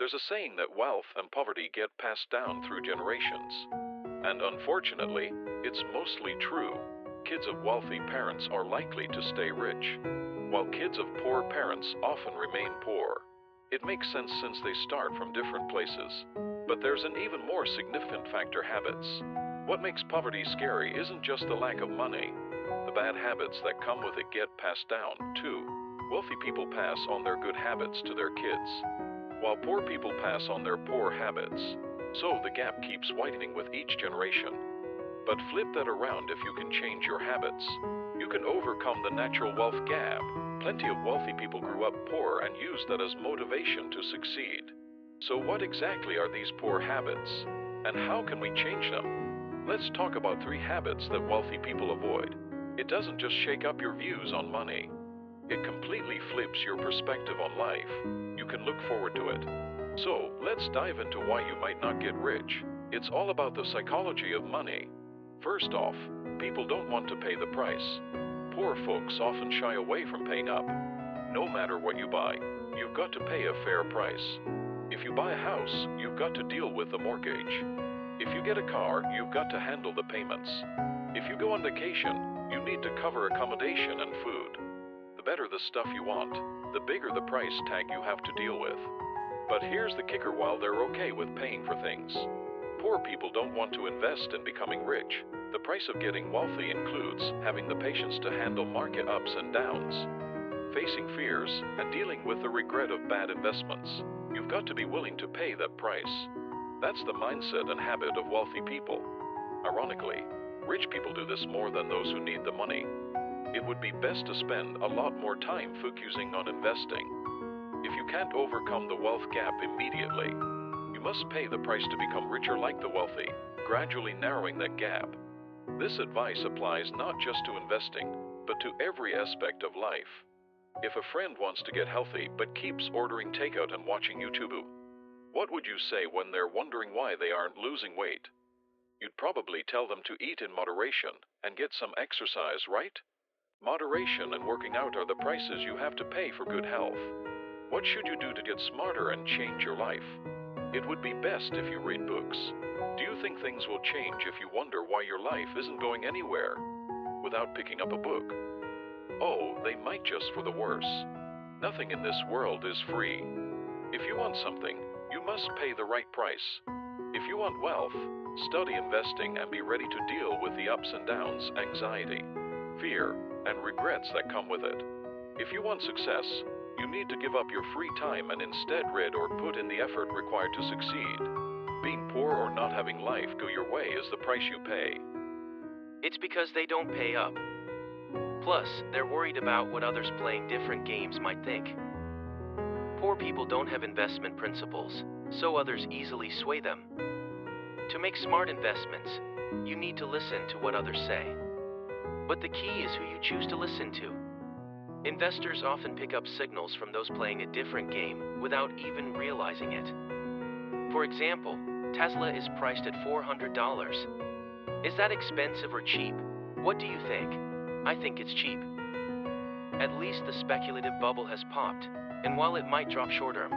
There's a saying that wealth and poverty get passed down through generations. And unfortunately, it's mostly true. Kids of wealthy parents are likely to stay rich, while kids of poor parents often remain poor. It makes sense since they start from different places. But there's an even more significant factor: habits. What makes poverty scary isn't just the lack of money. The bad habits that come with it get passed down, too. Wealthy people pass on their good habits to their kids, while poor people pass on their poor habits. So the gap keeps widening with each generation. But flip that around: if you can change your habits, you can overcome the natural wealth gap. Plenty of wealthy people grew up poor and use that as motivation to succeed. So what exactly are these poor habits? And how can we change them? Let's talk about 3 habits that wealthy people avoid. It doesn't just shake up your views on money. It completely flips your perspective on life. You can look forward to it. So, let's dive into why you might not get rich. It's all about the psychology of money. First off, people don't want to pay the price. Poor folks often shy away from paying up. No matter what you buy, you've got to pay a fair price. If you buy a house, you've got to deal with the mortgage. If you get a car, you've got to handle the payments. If you go on vacation, you need to cover accommodation and food. The better the stuff you want, the bigger the price tag you have to deal with. But here's the kicker: while they're okay with paying for things, poor people don't want to invest in becoming rich. The price of getting wealthy includes having the patience to handle market ups and downs, facing fears, and dealing with the regret of bad investments. You've got to be willing to pay that price. That's the mindset and habit of wealthy people. Ironically, rich people do this more than those who need the money. It would be best to spend a lot more time focusing on investing. If you can't overcome the wealth gap immediately, you must pay the price to become richer like the wealthy, gradually narrowing that gap. This advice applies not just to investing, but to every aspect of life. If a friend wants to get healthy but keeps ordering takeout and watching YouTube, what would you say when they're wondering why they aren't losing weight? You'd probably tell them to eat in moderation and get some exercise, right? Moderation and working out are the prices you have to pay for good health. What should you do to get smarter and change your life? It would be best if you read books. Do you think things will change if you wonder why your life isn't going anywhere without picking up a book? Oh, they might, just for the worse. Nothing in this world is free. If you want something, you must pay the right price. If you want wealth, study investing and be ready to deal with the ups and downs, anxiety, fear, and regrets that come with it. If you want success, you need to give up your free time and instead read or put in the effort required to succeed. Being poor or not having life go your way is the price you pay. It's because they don't pay up. Plus, they're worried about what others playing different games might think. Poor people don't have investment principles, so others easily sway them. To make smart investments, you need to listen to what others say. But the key is who you choose to listen to. Investors often pick up signals from those playing a different game without even realizing it. For example, Tesla is priced at $400. Is that expensive or cheap? What do you think? I think it's cheap. At least the speculative bubble has popped, and while it might drop short term,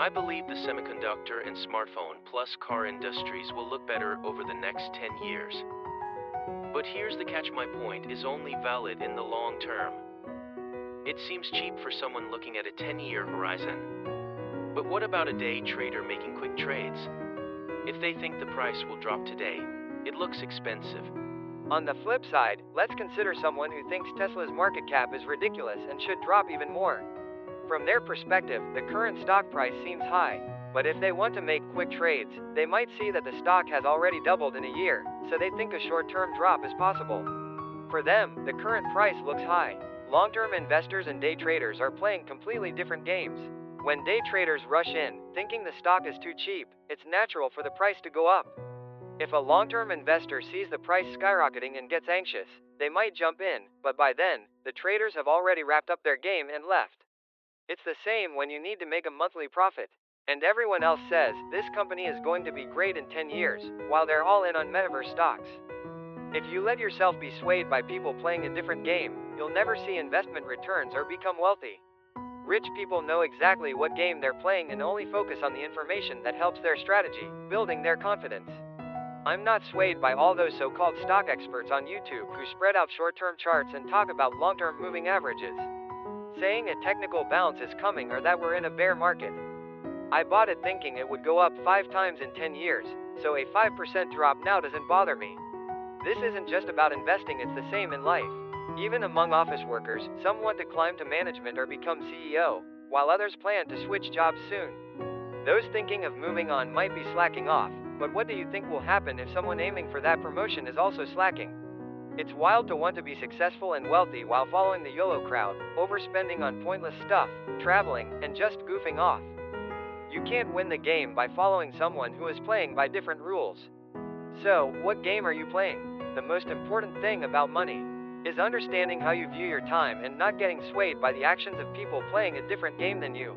I believe the semiconductor and smartphone plus car industries will look better over the next 10 years. But here's the catch: my point is only valid in the long term. It seems cheap for someone looking at a 10-year horizon. But what about a day trader making quick trades? If they think the price will drop today, it looks expensive. On the flip side, let's consider someone who thinks Tesla's market cap is ridiculous and should drop even more. From their perspective, the current stock price seems high, but if they want to make quick trades, they might see that the stock has already doubled in a year, so they think a short-term drop is possible. For them, the current price looks high. Long-term investors and day traders are playing completely different games. When day traders rush in, thinking the stock is too cheap, it's natural for the price to go up. If a long-term investor sees the price skyrocketing and gets anxious, they might jump in, but by then, the traders have already wrapped up their game and left. It's the same when you need to make a monthly profit, and everyone else says this company is going to be great in 10 years, while they're all in on metaverse stocks. If you let yourself be swayed by people playing a different game, you'll never see investment returns or become wealthy. Rich people know exactly what game they're playing and only focus on the information that helps their strategy, building their confidence. I'm not swayed by all those so-called stock experts on YouTube who spread out short-term charts and talk about long-term moving averages, saying a technical bounce is coming or that we're in a bear market. I bought it thinking it would go up 5 times in 10 years, so a 5% drop now doesn't bother me. This isn't just about investing, it's the same in life. Even among office workers, some want to climb to management or become CEO, while others plan to switch jobs soon. Those thinking of moving on might be slacking off, but what do you think will happen if someone aiming for that promotion is also slacking? It's wild to want to be successful and wealthy while following the YOLO crowd, overspending on pointless stuff, traveling, and just goofing off. You can't win the game by following someone who is playing by different rules. So, what game are you playing? The most important thing about money is understanding how you view your time and not getting swayed by the actions of people playing a different game than you.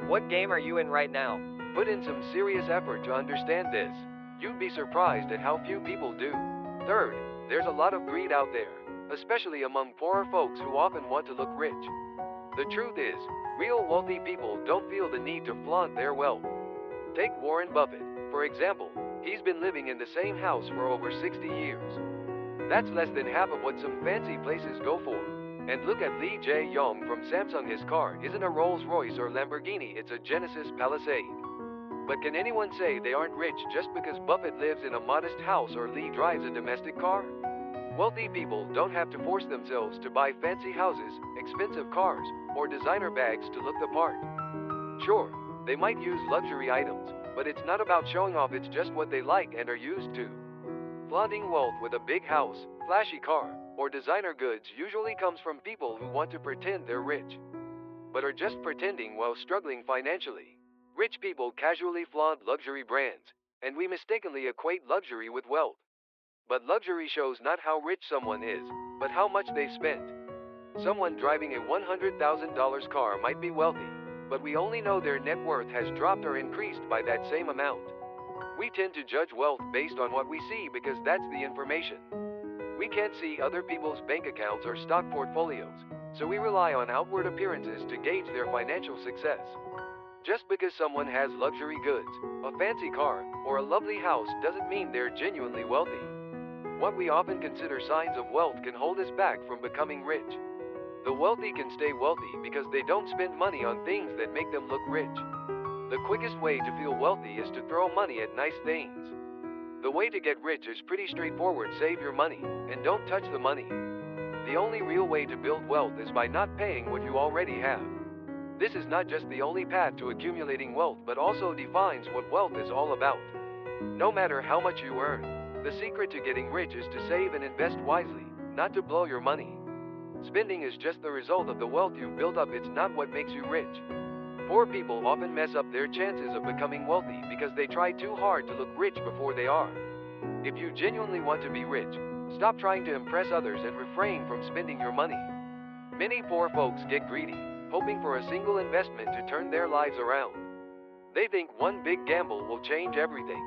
What game are you in right now? Put in some serious effort to understand this. You'd be surprised at how few people do. Third, there's a lot of greed out there, especially among poorer folks who often want to look rich. The truth is, real wealthy people don't feel the need to flaunt their wealth. Take Warren Buffett, for example. He's been living in the same house for over 60 years. That's less than half of what some fancy places go for. And look at Lee Jae-yong from Samsung. His car isn't a Rolls-Royce or Lamborghini, it's a Genesis Palisade. But can anyone say they aren't rich just because Buffett lives in a modest house or Lee drives a domestic car? Wealthy people don't have to force themselves to buy fancy houses, expensive cars, or designer bags to look the part. Sure, they might use luxury items, but it's not about showing off, it's just what they like and are used to. Flaunting wealth with a big house, flashy car, or designer goods usually comes from people who want to pretend they're rich, but are just pretending while struggling financially. Rich people casually flaunt luxury brands, and we mistakenly equate luxury with wealth. But luxury shows not how rich someone is, but how much they've spent. Someone driving a $100,000 car might be wealthy, but we only know their net worth has dropped or increased by that same amount. We tend to judge wealth based on what we see because that's the information. We can't see other people's bank accounts or stock portfolios, so we rely on outward appearances to gauge their financial success. Just because someone has luxury goods, a fancy car, or a lovely house doesn't mean they're genuinely wealthy. What we often consider signs of wealth can hold us back from becoming rich. The wealthy can stay wealthy because they don't spend money on things that make them look rich. The quickest way to feel wealthy is to throw money at nice things. The way to get rich is pretty straightforward: save your money, and don't touch the money. The only real way to build wealth is by not paying what you already have. This is not just the only path to accumulating wealth, but also defines what wealth is all about. No matter how much you earn, the secret to getting rich is to save and invest wisely, not to blow your money. Spending is just the result of the wealth you've built up, it's not what makes you rich. Poor people often mess up their chances of becoming wealthy because they try too hard to look rich before they are. If you genuinely want to be rich, stop trying to impress others and refrain from spending your money. Many poor folks get greedy, hoping for a single investment to turn their lives around. They think one big gamble will change everything.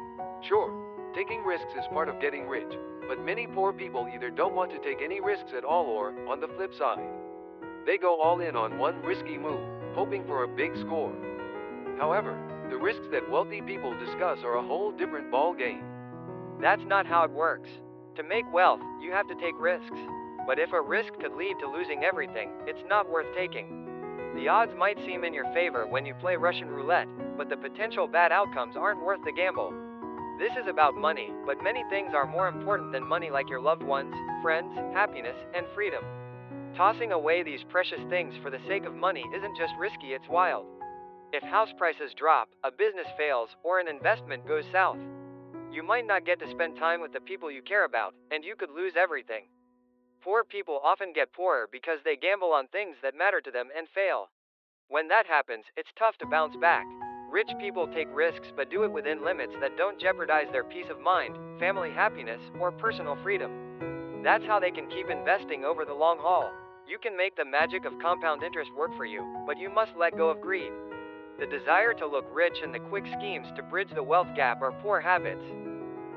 Sure, taking risks is part of getting rich, but many poor people either don't want to take any risks at all or, on the flip side, they go all in on one risky move, hoping for a big score. However, the risks that wealthy people discuss are a whole different ball game. That's not how it works. To make wealth, you have to take risks. But if a risk could lead to losing everything, it's not worth taking. The odds might seem in your favor when you play Russian roulette, but the potential bad outcomes aren't worth the gamble. This is about money, but many things are more important than money, like your loved ones, friends, happiness, and freedom. Tossing away these precious things for the sake of money isn't just risky, it's wild. If house prices drop, a business fails, or an investment goes south, you might not get to spend time with the people you care about, and you could lose everything. Poor people often get poorer because they gamble on things that matter to them and fail. When that happens, it's tough to bounce back. Rich people take risks but do it within limits that don't jeopardize their peace of mind, family happiness, or personal freedom. That's how they can keep investing over the long haul. You can make the magic of compound interest work for you, but you must let go of greed. The desire to look rich and the quick schemes to bridge the wealth gap are poor habits.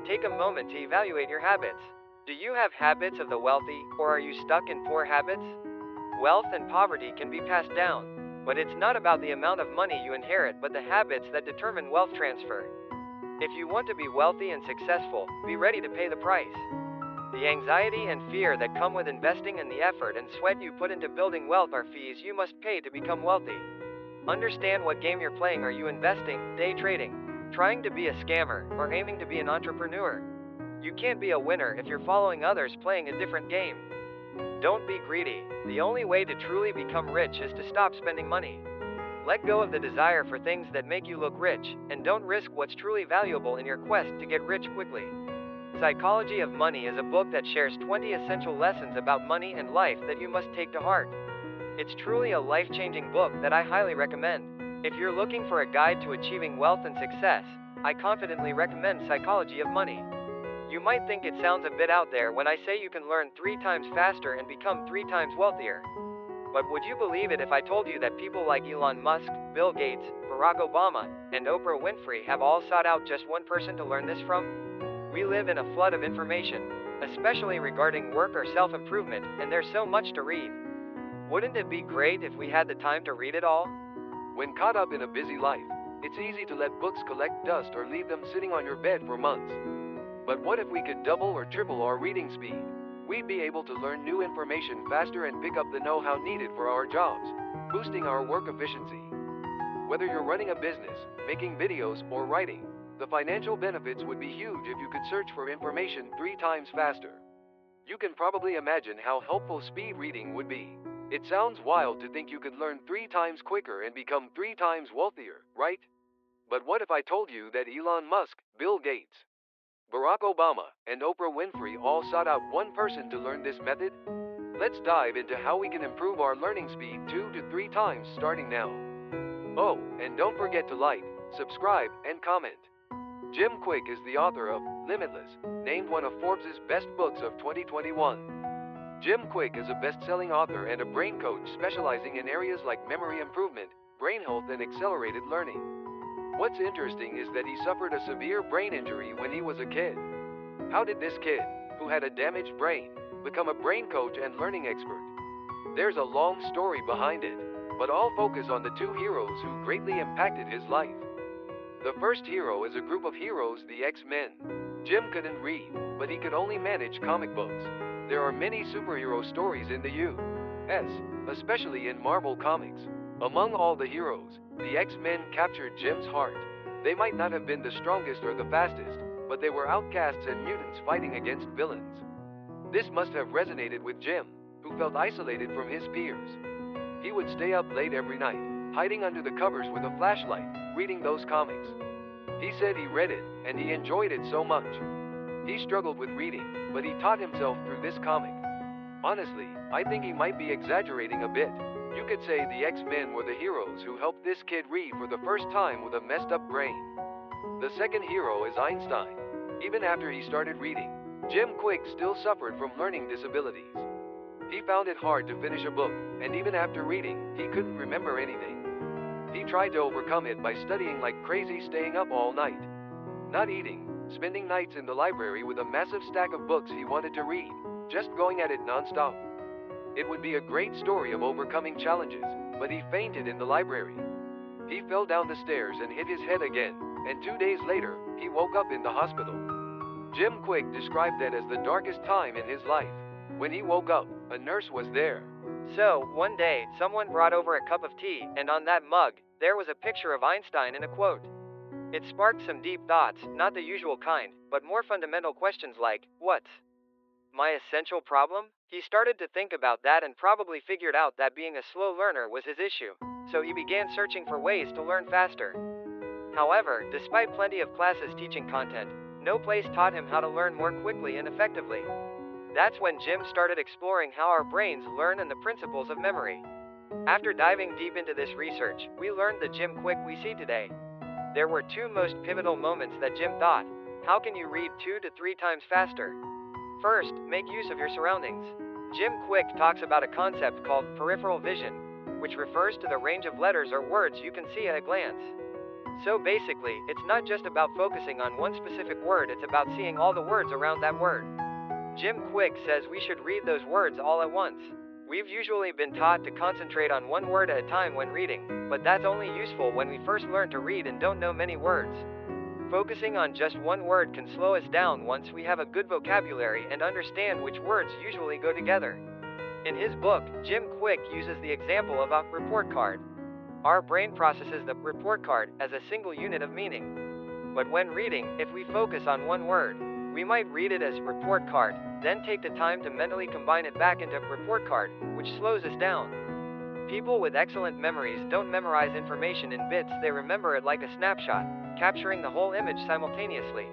Take a moment to evaluate your habits. Do you have habits of the wealthy, or are you stuck in poor habits? Wealth and poverty can be passed down. But it's not about the amount of money you inherit, but the habits that determine wealth transfer. If you want to be wealthy and successful, be ready to pay the price. The anxiety and fear that come with investing and the effort and sweat you put into building wealth are fees you must pay to become wealthy. Understand what game you're playing. Are you investing, day trading, trying to be a scammer, or aiming to be an entrepreneur? You can't be a winner if you're following others playing a different game. Don't be greedy. The only way to truly become rich is to stop spending money. Let go of the desire for things that make you look rich, and don't risk what's truly valuable in your quest to get rich quickly. Psychology of Money is a book that shares 20 essential lessons about money and life that you must take to heart. It's truly a life-changing book that I highly recommend. If you're looking for a guide to achieving wealth and success, I confidently recommend Psychology of Money. You might think it sounds a bit out there when I say you can learn 3 times faster and become 3 times wealthier. But would you believe it if I told you that people like Elon Musk, Bill Gates, Barack Obama, and Oprah Winfrey have all sought out just one person to learn this from? We live in a flood of information, especially regarding work or self-improvement, and there's so much to read. Wouldn't it be great if we had the time to read it all? When caught up in a busy life, it's easy to let books collect dust or leave them sitting on your bed for months. But what if we could double or triple our reading speed? We'd be able to learn new information faster and pick up the know-how needed for our jobs, boosting our work efficiency. Whether you're running a business, making videos, or writing, the financial benefits would be huge if you could search for information 3 times faster. You can probably imagine how helpful speed reading would be. It sounds wild to think you could learn 3 times quicker and become 3 times wealthier, right? But what if I told you that Elon Musk, Bill Gates, Barack Obama, and Oprah Winfrey all sought out one person to learn this method? Let's dive into how we can improve our learning speed 2 to 3 times starting now. Oh, and don't forget to like, subscribe, and comment. Jim Quick is the author of Limitless, named one of Forbes' best books of 2021. Jim Quick is a best-selling author and a brain coach specializing in areas like memory improvement, brain health, and accelerated learning. What's interesting is that he suffered a severe brain injury when he was a kid. How did this kid, who had a damaged brain, become a brain coach and learning expert? There's a long story behind it, but I'll focus on the 2 heroes who greatly impacted his life. The first hero is a group of heroes, the X-Men. Jim couldn't read, but he could only manage comic books. There are many superhero stories in the U.S., especially in Marvel Comics. Among all the heroes, the X-Men captured Jim's heart. They might not have been the strongest or the fastest, but they were outcasts and mutants fighting against villains. This must have resonated with Jim, who felt isolated from his peers. He would stay up late every night, hiding under the covers with a flashlight, reading those comics. He said he read it, and he enjoyed it so much. He struggled with reading, but he taught himself through this comic. Honestly, I think he might be exaggerating a bit. You could say the X-Men were the heroes who helped this kid read for the first time with a messed up brain. The second hero is Einstein. Even after he started reading, Jim Quick still suffered from learning disabilities. He found it hard to finish a book, and even after reading, he couldn't remember anything. He tried to overcome it by studying like crazy, staying up all night, not eating, spending nights in the library with a massive stack of books he wanted to read, just going at it non-stop. It would be a great story of overcoming challenges, but he fainted in the library. He fell down the stairs and hit his head again, and 2 days later, he woke up in the hospital. Jim Quick described that as the darkest time in his life. When he woke up, a nurse was there. So, one day, someone brought over a cup of tea, and on that mug, there was a picture of Einstein and a quote. It sparked some deep thoughts, not the usual kind, but more fundamental questions like, what's my essential problem? He started to think about that and probably figured out that being a slow learner was his issue, so he began searching for ways to learn faster. However, despite plenty of classes teaching content, no place taught him how to learn more quickly and effectively. That's when Jim started exploring how our brains learn and the principles of memory. After diving deep into this research, we learned the Jim Quick we see today. There were 2 most pivotal moments that Jim thought, how can you read 2 to 3 times faster? First, make use of your surroundings. Jim Quick talks about a concept called peripheral vision, which refers to the range of letters or words you can see at a glance. So basically, it's not just about focusing on one specific word, it's about seeing all the words around that word. Jim Quick says we should read those words all at once. We've usually been taught to concentrate on one word at a time when reading, but that's only useful when we first learn to read and don't know many words. Focusing on just one word can slow us down once we have a good vocabulary and understand which words usually go together. In his book, Jim Quick uses the example of a report card. Our brain processes the report card as a single unit of meaning. But when reading, if we focus on one word, we might read it as report card, then take the time to mentally combine it back into report card, which slows us down. People with excellent memories don't memorize information in bits, they remember it like a snapshot, capturing the whole image simultaneously.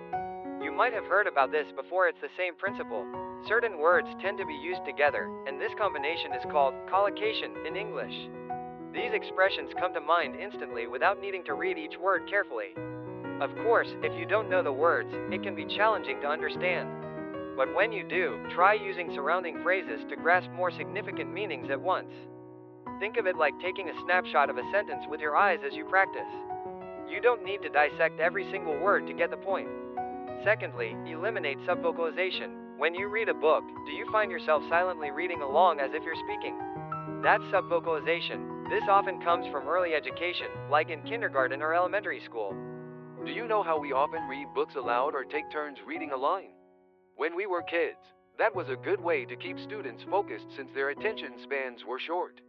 You might have heard about this before, it's the same principle. Certain words tend to be used together, and this combination is called collocation in English. These expressions come to mind instantly without needing to read each word carefully. Of course, if you don't know the words, it can be challenging to understand. But when you do, try using surrounding phrases to grasp more significant meanings at once. Think of it like taking a snapshot of a sentence with your eyes as you practice. You don't need to dissect every single word to get the point. Secondly, eliminate subvocalization. When you read a book, do you find yourself silently reading along as if you're speaking? That's subvocalization. This often comes from early education, like in kindergarten or elementary school. Do you know how we often read books aloud or take turns reading a line? When we were kids, that was a good way to keep students focused since their attention spans were short.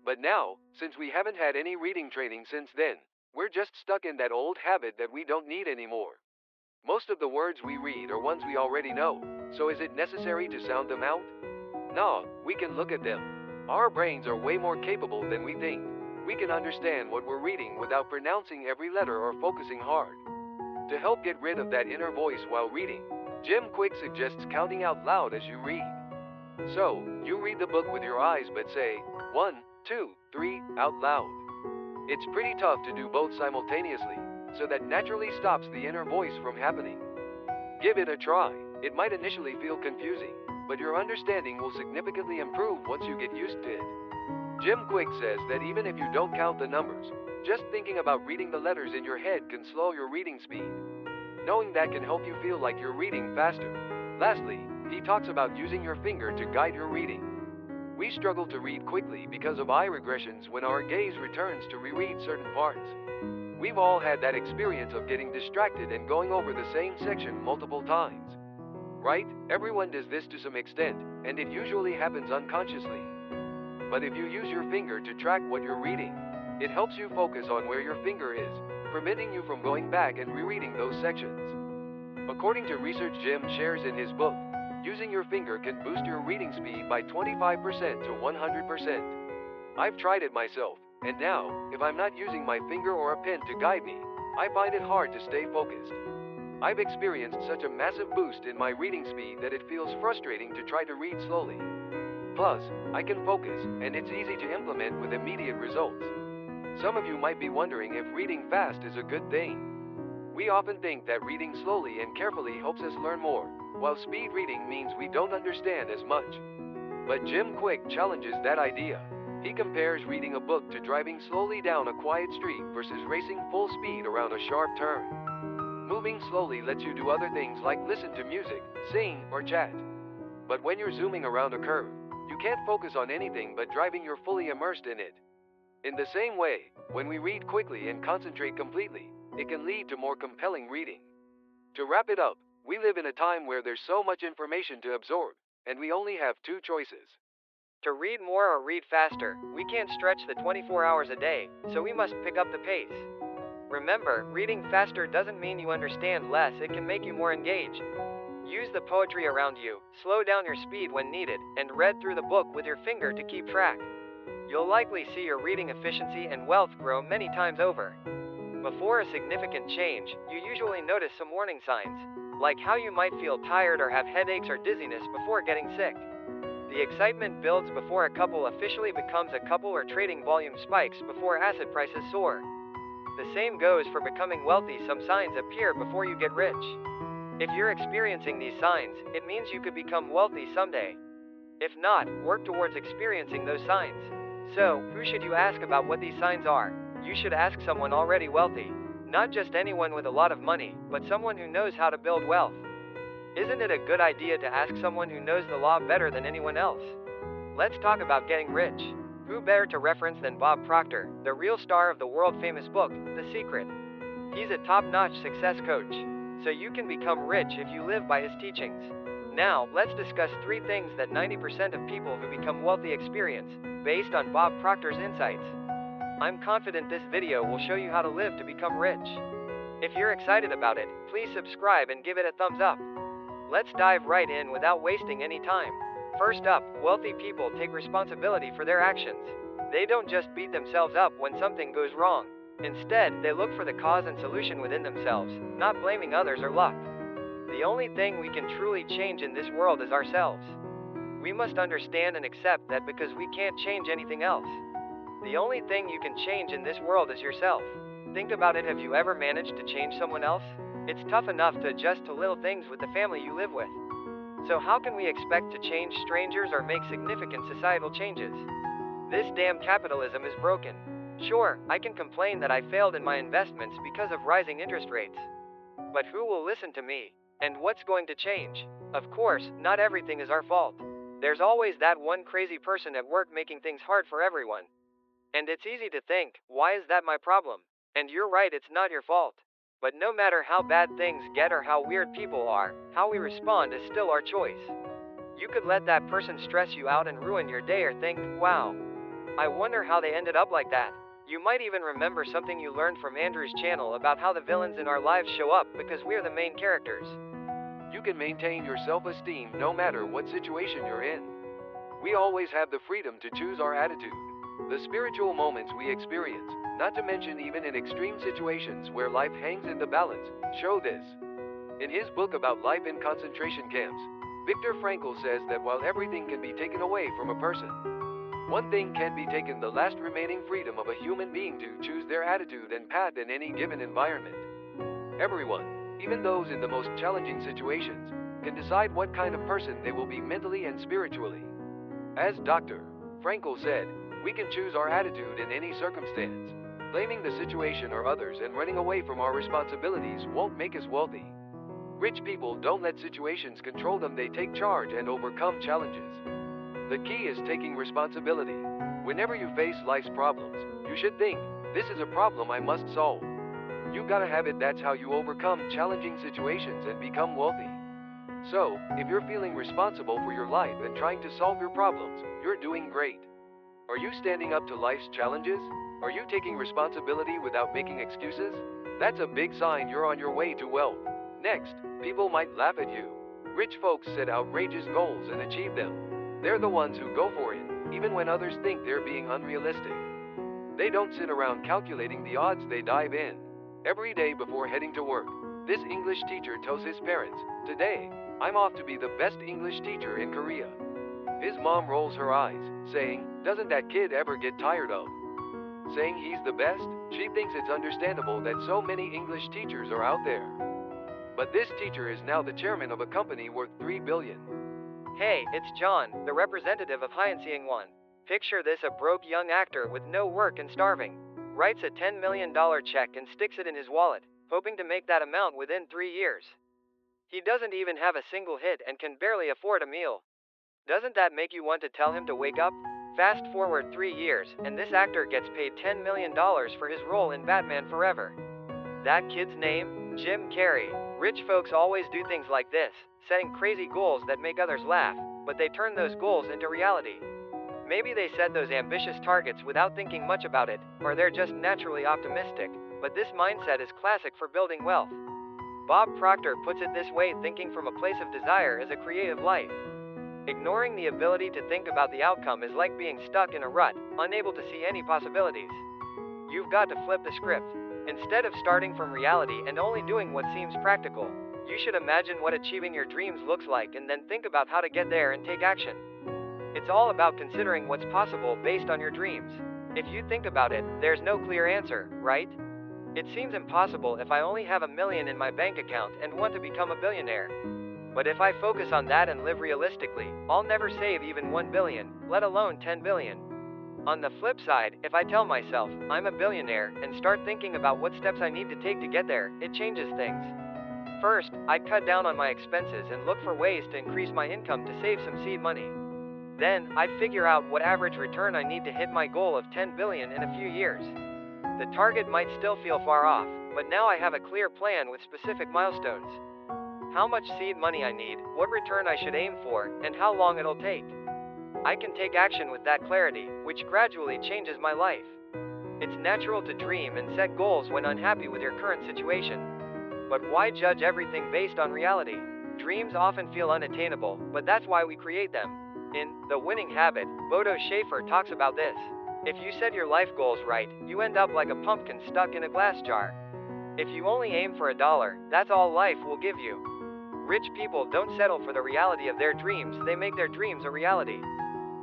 But now, since we haven't had any reading training since then, we're just stuck in that old habit that we don't need anymore. Most of the words we read are ones we already know, so is it necessary to sound them out? No, we can look at them. Our brains are way more capable than we think. We can understand what we're reading without pronouncing every letter or focusing hard. To help get rid of that inner voice while reading, Jim Quick suggests counting out loud as you read. So, you read the book with your eyes but say, 1, 2, 3, out loud. It's pretty tough to do both simultaneously, so that naturally stops the inner voice from happening. Give it a try. It might initially feel confusing, but your understanding will significantly improve once you get used to it. Jim Quick says that even if you don't count the numbers, just thinking about reading the letters in your head can slow your reading speed. Knowing that can help you feel like you're reading faster. Lastly, he talks about using your finger to guide your reading. We struggle to read quickly because of eye regressions when our gaze returns to reread certain parts. We've all had that experience of getting distracted and going over the same section multiple times. Right? Everyone does this to some extent, and it usually happens unconsciously. But if you use your finger to track what you're reading, it helps you focus on where your finger is, preventing you from going back and rereading those sections. According to research Jim shares in his book, using your finger can boost your reading speed by 25% to 100%. I've tried it myself, and now, if I'm not using my finger or a pen to guide me, I find it hard to stay focused. I've experienced such a massive boost in my reading speed that it feels frustrating to try to read slowly. Plus, I can focus, and it's easy to implement with immediate results. Some of you might be wondering if reading fast is a good thing. We often think that reading slowly and carefully helps us learn more, while speed reading means we don't understand as much. But Jim Quick challenges that idea. He compares reading a book to driving slowly down a quiet street versus racing full speed around a sharp turn. Moving slowly lets you do other things like listen to music, sing, or chat. But when you're zooming around a curve, you can't focus on anything but driving. You're fully immersed in it. In the same way, when we read quickly and concentrate completely, it can lead to more compelling reading. To wrap it up, we live in a time where there's so much information to absorb, and we only have two choices. To read more or read faster, we can't stretch the 24 hours a day, so we must pick up the pace. Remember, reading faster doesn't mean you understand less, it can make you more engaged. Use the poetry around you, slow down your speed when needed, and read through the book with your finger to keep track. You'll likely see your reading efficiency and wealth grow many times over. Before a significant change, you usually notice some warning signs, like how you might feel tired or have headaches or dizziness before getting sick. The excitement builds before a couple officially becomes a couple, or trading volume spikes before asset prices soar. The same goes for becoming wealthy. Some signs appear before you get rich. If you're experiencing these signs, it means you could become wealthy someday. If not, work towards experiencing those signs. So, who should you ask about what these signs are? You should ask someone already wealthy. Not just anyone with a lot of money, but someone who knows how to build wealth. Isn't it a good idea to ask someone who knows the law better than anyone else? Let's talk about getting rich. Who better to reference than Bob Proctor, the real star of the world-famous book, The Secret? He's a top-notch success coach, so you can become rich if you live by his teachings. Now, let's discuss 3 things that 90% of people who become wealthy experience, based on Bob Proctor's insights. I'm confident this video will show you how to live to become rich. If you're excited about it, please subscribe and give it a thumbs up. Let's dive right in without wasting any time. First up, wealthy people take responsibility for their actions. They don't just beat themselves up when something goes wrong. Instead, they look for the cause and solution within themselves, not blaming others or luck. The only thing we can truly change in this world is ourselves. We must understand and accept that because we can't change anything else. The only thing you can change in this world is yourself. Think about it, have you ever managed to change someone else? It's tough enough to adjust to little things with the family you live with. So how can we expect to change strangers or make significant societal changes? This damn capitalism is broken. Sure, I can complain that I failed in my investments because of rising interest rates. But who will listen to me? And what's going to change? Of course, not everything is our fault. There's always that one crazy person at work making things hard for everyone. And it's easy to think, why is that my problem? And you're right, it's not your fault. But no matter how bad things get or how weird people are, how we respond is still our choice. You could let that person stress you out and ruin your day, or think, wow, I wonder how they ended up like that. You might even remember something you learned from Andrew's channel about how the villains in our lives show up because we're the main characters. You can maintain your self-esteem no matter what situation you're in. We always have the freedom to choose our attitude. The spiritual moments we experience, not to mention even in extreme situations where life hangs in the balance, show this. In his book about life in concentration camps, Viktor Frankl says that while everything can be taken away from a person, one thing can be taken: the last remaining freedom of a human being to choose their attitude and path in any given environment. Everyone, even those in the most challenging situations, can decide what kind of person they will be mentally and spiritually. As Dr. Frankl said, we can choose our attitude in any circumstance. Blaming the situation or others and running away from our responsibilities won't make us wealthy. Rich people don't let situations control them, they take charge and overcome challenges. The key is taking responsibility. Whenever you face life's problems, you should think, this is a problem I must solve. You gotta have it, that's how you overcome challenging situations and become wealthy. So, if you're feeling responsible for your life and trying to solve your problems, you're doing great. Are you standing up to life's challenges? Are you taking responsibility without making excuses? That's a big sign you're on your way to wealth. Next, people might laugh at you. Rich folks set outrageous goals and achieve them. They're the ones who go for it, even when others think they're being unrealistic. They don't sit around calculating the odds, they dive in. Every day before heading to work, this English teacher tells his parents, "Today, I'm off to be the best English teacher in Korea." His mom rolls her eyes, saying, "Doesn't that kid ever get tired of saying he's the best?" She thinks it's understandable that so many English teachers are out there. But this teacher is now the chairman of a company worth $3 billion. Hey, it's John, the representative of Hyeonseeing One. Picture this: a broke young actor with no work and starving. Writes a $10 million check and sticks it in his wallet, hoping to make that amount within 3 years. He doesn't even have a single hit and can barely afford a meal. Doesn't that make you want to tell him to wake up? Fast forward 3 years, and this actor gets paid $10 million for his role in Batman Forever. That kid's name? Jim Carrey. Rich folks always do things like this, setting crazy goals that make others laugh, but they turn those goals into reality. Maybe they set those ambitious targets without thinking much about it, or they're just naturally optimistic, but this mindset is classic for building wealth. Bob Proctor puts it this way: thinking from a place of desire is a creative life. Ignoring the ability to think about the outcome is like being stuck in a rut, unable to see any possibilities. You've got to flip the script. Instead of starting from reality and only doing what seems practical, you should imagine what achieving your dreams looks like and then think about how to get there and take action. It's all about considering what's possible based on your dreams. If you think about it, there's no clear answer, right? It seems impossible if I only have $1 million in my bank account and want to become a billionaire. But if I focus on that and live realistically, I'll never save even $1 billion, let alone $10 billion. On the flip side, if I tell myself, I'm a billionaire, and start thinking about what steps I need to take to get there, it changes things. First, I'd cut down on my expenses and look for ways to increase my income to save some seed money. Then, I'd figure out what average return I need to hit my goal of 10 billion in a few years. The target might still feel far off, but now I have a clear plan with specific milestones. How much seed money I need, what return I should aim for, and how long it'll take. I can take action with that clarity, which gradually changes my life. It's natural to dream and set goals when unhappy with your current situation. But why judge everything based on reality? Dreams often feel unattainable, but that's why we create them. In The Winning Habit, Bodo Schaefer talks about this. If you set your life goals right, you end up like a pumpkin stuck in a glass jar. If you only aim for $1, that's all life will give you. Rich people don't settle for the reality of their dreams, they make their dreams a reality.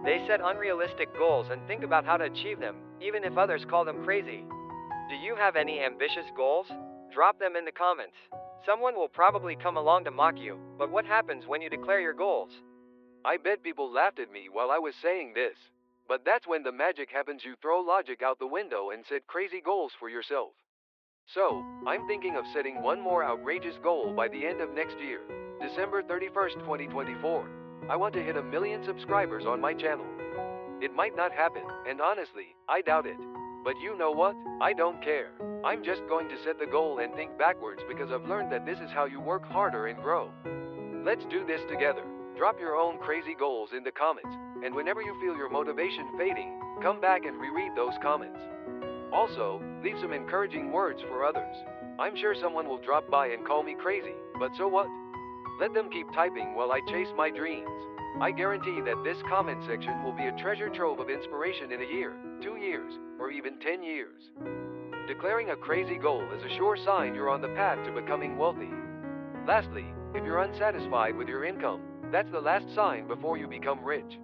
They set unrealistic goals and think about how to achieve them, even if others call them crazy. Do you have any ambitious goals? Drop them in the comments. Someone will probably come along to mock you, but what happens when you declare your goals? I bet people laughed at me while I was saying this. But that's when the magic happens. You throw logic out the window and set crazy goals for yourself. So, I'm thinking of setting one more outrageous goal by the end of next year, December 31st, 2024. I want to hit 1 million subscribers on my channel. It might not happen, and honestly, I doubt it. But you know what? I don't care. I'm just going to set the goal and think backwards because I've learned that this is how you work harder and grow. Let's do this together. Drop your own crazy goals in the comments, and whenever you feel your motivation fading, come back and reread those comments. Also, leave some encouraging words for others. I'm sure someone will drop by and call me crazy, but so what? Let them keep typing while I chase my dreams. I guarantee that this comment section will be a treasure trove of inspiration in a year, 2 years, or even 10 years. Declaring a crazy goal is a sure sign you're on the path to becoming wealthy. Lastly, if you're unsatisfied with your income, that's the last sign before you become rich.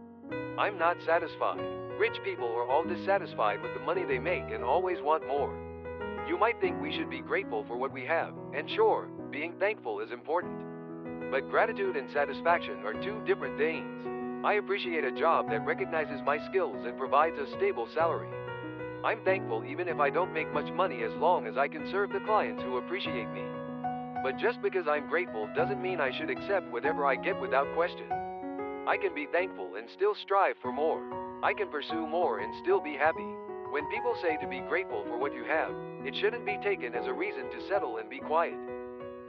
I'm not satisfied. Rich people are all dissatisfied with the money they make and always want more. You might think we should be grateful for what we have, and sure, being thankful is important. But gratitude and satisfaction are two different things. I appreciate a job that recognizes my skills and provides a stable salary. I'm thankful even if I don't make much money as long as I can serve the clients who appreciate me. But just because I'm grateful doesn't mean I should accept whatever I get without question. I can be thankful and still strive for more. I can pursue more and still be happy. When people say to be grateful for what you have, it shouldn't be taken as a reason to settle and be quiet.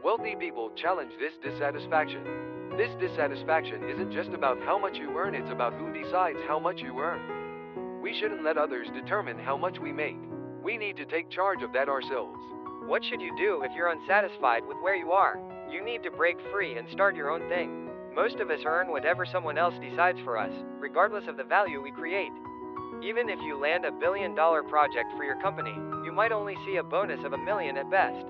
Wealthy people challenge this dissatisfaction. This dissatisfaction isn't just about how much you earn, it's about who decides how much you earn. We shouldn't let others determine how much we make. We need to take charge of that ourselves. What should you do if you're unsatisfied with where you are? You need to break free and start your own thing. Most of us earn whatever someone else decides for us, regardless of the value we create. Even if you land $1 billion project for your company, you might only see a bonus of $1 million at best.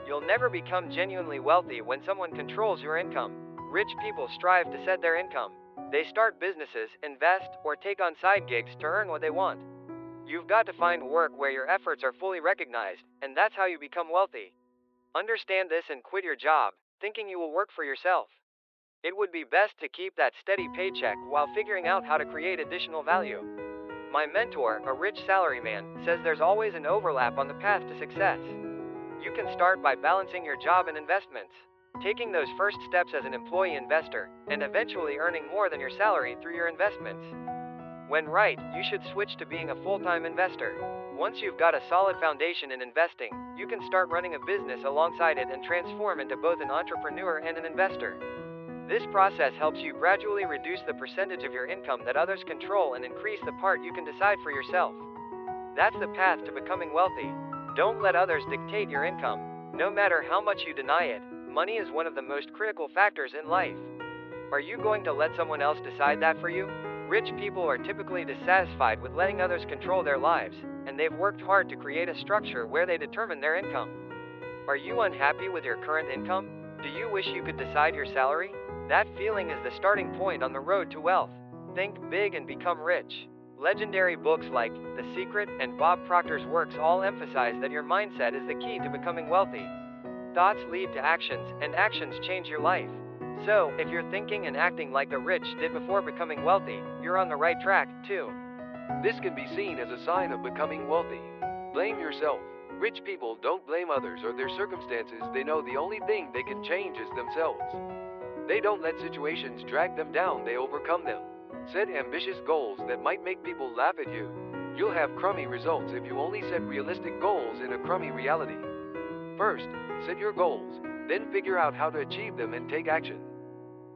You'll never become genuinely wealthy when someone controls your income. Rich people strive to set their income. They start businesses, invest, or take on side gigs to earn what they want. You've got to find work where your efforts are fully recognized, and that's how you become wealthy. Understand this and quit your job, thinking you will work for yourself. It would be best to keep that steady paycheck while figuring out how to create additional value. My mentor, a rich salaryman, says there's always an overlap on the path to success. You can start by balancing your job and investments, taking those first steps as an employee investor, and eventually earning more than your salary through your investments. When right, you should switch to being a full-time investor. Once you've got a solid foundation in investing, you can start running a business alongside it and transform into both an entrepreneur and an investor. This process helps you gradually reduce the percentage of your income that others control and increase the part you can decide for yourself. That's the path to becoming wealthy. Don't let others dictate your income. No matter how much you deny it, money is one of the most critical factors in life. Are you going to let someone else decide that for you? Rich people are typically dissatisfied with letting others control their lives, and they've worked hard to create a structure where they determine their income. Are you unhappy with your current income? Do you wish you could decide your salary? That feeling is the starting point on the road to wealth. Think big and become rich. Legendary books like The Secret and Bob Proctor's works all emphasize that your mindset is the key to becoming wealthy. Thoughts lead to actions, and actions change your life. So, if you're thinking and acting like the rich did before becoming wealthy, you're on the right track, too. This can be seen as a sign of becoming wealthy. Blame yourself. Rich people don't blame others or their circumstances. They know the only thing they can change is themselves. They don't let situations drag them down, they overcome them. Set ambitious goals that might make people laugh at you. You'll have crummy results if you only set realistic goals in a crummy reality. First, set your goals, then figure out how to achieve them and take action.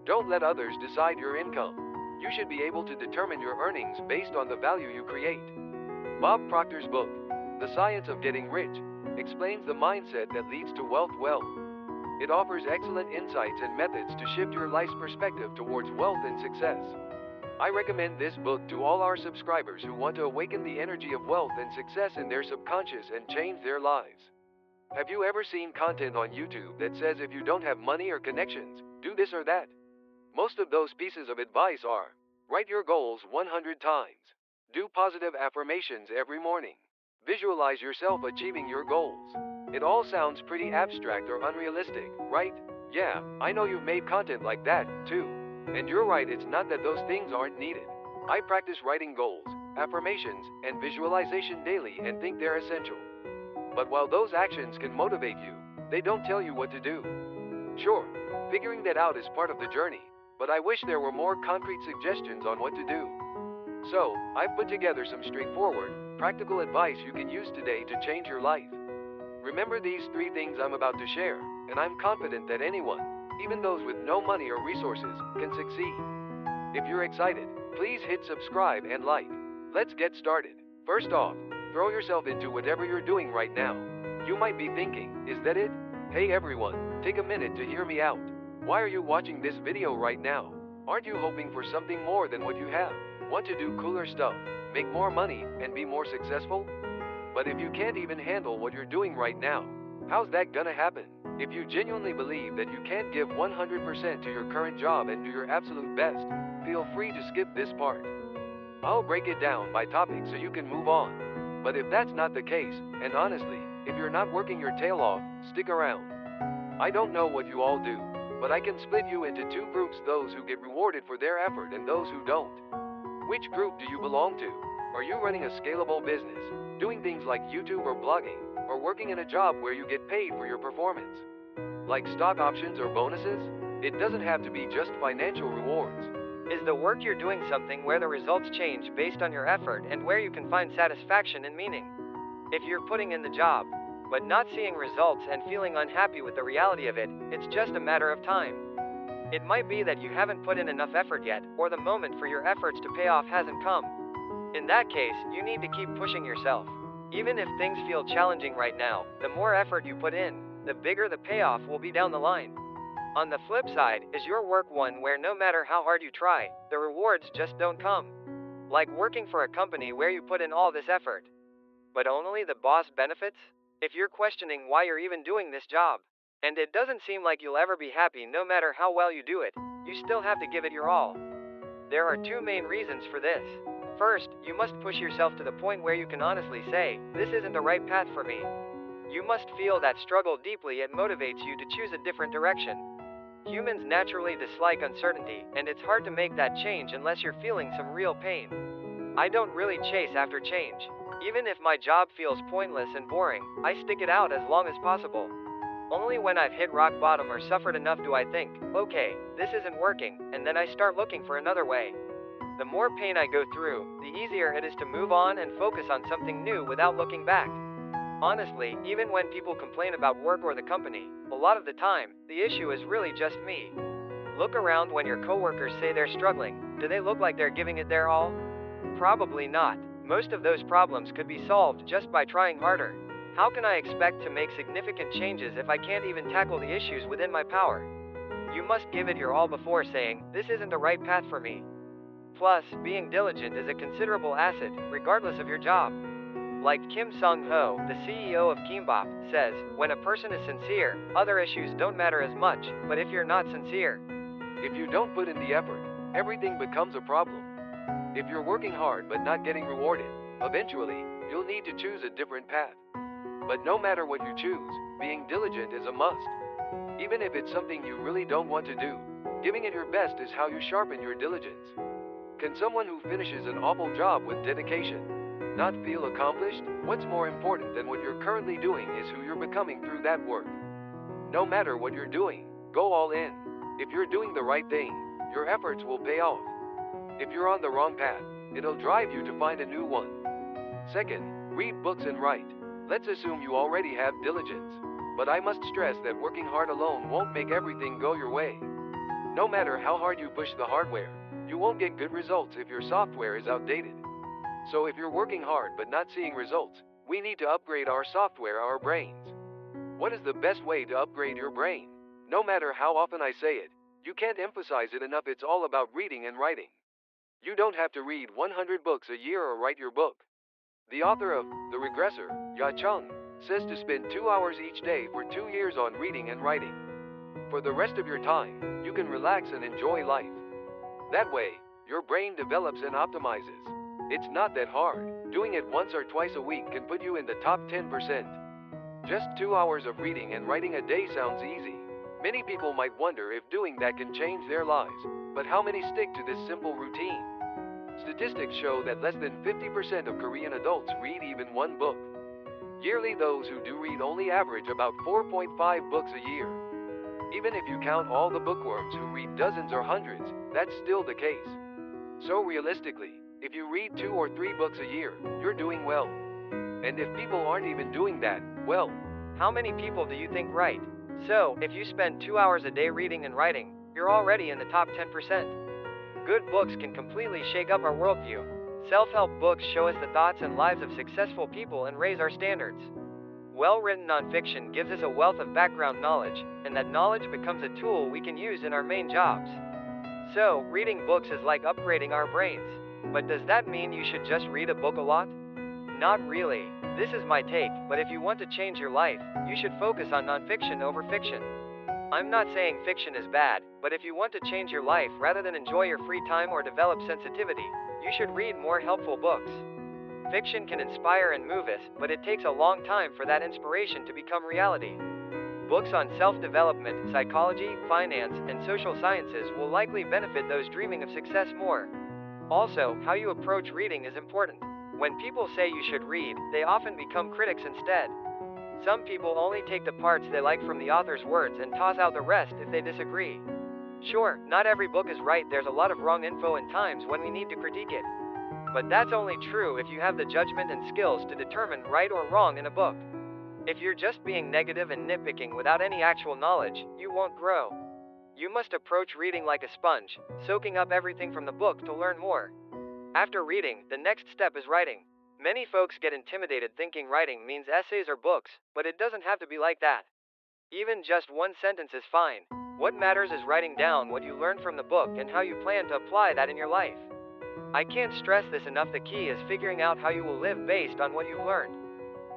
Don't let others decide your income. You should be able to determine your earnings based on the value you create. Bob Proctor's book, The Science of Getting Rich, explains the mindset that leads to wealth well. It offers excellent insights and methods to shift your life's perspective towards wealth and success. I recommend this book to all our subscribers who want to awaken the energy of wealth and success in their subconscious and change their lives. Have you ever seen content on YouTube that says if you don't have money or connections, do this or that? Most of those pieces of advice are: write your goals 100 times. Do positive affirmations every morning. Visualize yourself achieving your goals. It all sounds pretty abstract or unrealistic, right? Yeah, I know you've made content like that, too. And you're right, it's not that those things aren't needed. I practice writing goals, affirmations, and visualization daily and think they're essential. But while those actions can motivate you, they don't tell you what to do. Sure, figuring that out is part of the journey, but I wish there were more concrete suggestions on what to do. So, I've put together some straightforward, practical advice you can use today to change your life. Remember these 3 things I'm about to share, and I'm confident that anyone, even those with no money or resources, can succeed. If you're excited, please hit subscribe and like. Let's get started. First off, throw yourself into whatever you're doing right now. You might be thinking, is that it? Hey everyone, take a minute to hear me out. Why are you watching this video right now? Aren't you hoping for something more than what you have? Want to do cooler stuff, make more money, and be more successful? But if you can't even handle what you're doing right now, how's that gonna happen? If you genuinely believe that you can't give 100% to your current job and do your absolute best, feel free to skip this part. I'll break it down by topic so you can move on. But if that's not the case, and honestly, if you're not working your tail off, stick around. I don't know what you all do, but I can split you into 2 groups: those who get rewarded for their effort and those who don't. Which group do you belong to? Are you running a scalable business, doing things like YouTube or blogging, or working in a job where you get paid for your performance? Like stock options or bonuses? It doesn't have to be just financial rewards. Is the work you're doing something where the results change based on your effort and where you can find satisfaction and meaning? If you're putting in the job, but not seeing results and feeling unhappy with the reality of it, it's just a matter of time. It might be that you haven't put in enough effort yet, or the moment for your efforts to pay off hasn't come. In that case, you need to keep pushing yourself. Even if things feel challenging right now, the more effort you put in, the bigger the payoff will be down the line. On the flip side, is your work one where no matter how hard you try, the rewards just don't come? Like working for a company where you put in all this effort, but only the boss benefits? If you're questioning why you're even doing this job, and it doesn't seem like you'll ever be happy no matter how well you do it, you still have to give it your all. There are 2 main reasons for this. First, you must push yourself to the point where you can honestly say, this isn't the right path for me. You must feel that struggle deeply. It motivates you to choose a different direction. Humans naturally dislike uncertainty, and it's hard to make that change unless you're feeling some real pain. I don't really chase after change. Even if my job feels pointless and boring, I stick it out as long as possible. Only when I've hit rock bottom or suffered enough do I think, okay, this isn't working, and then I start looking for another way. The more pain I go through, the easier it is to move on and focus on something new without looking back. Honestly, even when people complain about work or the company, a lot of the time, the issue is really just me. Look around when your coworkers say they're struggling. Do they look like they're giving it their all? Probably not. Most of those problems could be solved just by trying harder. How can I expect to make significant changes if I can't even tackle the issues within my power? You must give it your all before saying, this isn't the right path for me. Plus, being diligent is a considerable asset, regardless of your job. Like Kim Sung-ho, the CEO of Kimbap, says, when a person is sincere, other issues don't matter as much, but if you're not sincere, If you don't put in the effort, everything becomes a problem. If you're working hard but not getting rewarded, eventually, you'll need to choose a different path. But no matter what you choose, being diligent is a must. Even if it's something you really don't want to do, giving it your best is how you sharpen your diligence. Can someone who finishes an awful job with dedication not feel accomplished? What's more important than what you're currently doing is who you're becoming through that work. No matter what you're doing, go all in. If you're doing the right thing, your efforts will pay off. If you're on the wrong path, it'll drive you to find a new one. Second, read books and write. Let's assume you already have diligence. But I must stress that working hard alone won't make everything go your way. No matter how hard you push the hardware, you won't get good results if your software is outdated. So if you're working hard but not seeing results, we need to upgrade our software, our brains. What is the best way to upgrade your brain? No matter how often I say it, you can't emphasize it enough. It's all about reading and writing. You don't have to read 100 books a year or write your book. The author of The Regressor, Ya Chung, says to spend 2 hours each day for 2 years on reading and writing. For the rest of your time, you can relax and enjoy life. That way, your brain develops and optimizes. It's not that hard. Doing it once or twice a week can put you in the top 10%. Just 2 hours of reading and writing a day sounds easy. Many people might wonder if doing that can change their lives, but how many stick to this simple routine? Statistics show that less than 50% of Korean adults read even one book. Yearly, those who do read only average about 4.5 books a year. Even if you count all the bookworms who read dozens or hundreds, that's still the case. So realistically, if you read 2 or 3 books a year, you're doing well. And if people aren't even doing that, well, How many people do you think write? So, if you spend 2 hours a day reading and writing, you're already in the top 10%. Good books can completely shake up our worldview. Self-help books show us the thoughts and lives of successful people and raise our standards. Well-written nonfiction gives us a wealth of background knowledge, and that knowledge becomes a tool we can use in our main jobs. So, reading books is like upgrading our brains. But does that mean you should just read a book a lot? Not really. This is my take, but if you want to change your life, you should focus on nonfiction over fiction. I'm not saying fiction is bad, but if you want to change your life rather than enjoy your free time or develop sensitivity, you should read more helpful books. Fiction can inspire and move us, but it takes a long time for that inspiration to become reality. Books on self-development, psychology, finance, and social sciences will likely benefit those dreaming of success more. Also, how you approach reading is important. When people say you should read, they often become critics instead. Some people only take the parts they like from the author's words and toss out the rest if they disagree. Sure, not every book is right. There's a lot of wrong info and times when we need to critique it. But that's only true if you have the judgment and skills to determine right or wrong in a book. If you're just being negative and nitpicking without any actual knowledge, you won't grow. You must approach reading like a sponge, soaking up everything from the book to learn more. After reading, the next step is writing. Many folks get intimidated thinking writing means essays or books, but it doesn't have to be like that. Even just one sentence is fine. What matters is writing down what you learned from the book and how you plan to apply that in your life. I can't stress this enough. The key is figuring out how you will live based on what you've learned.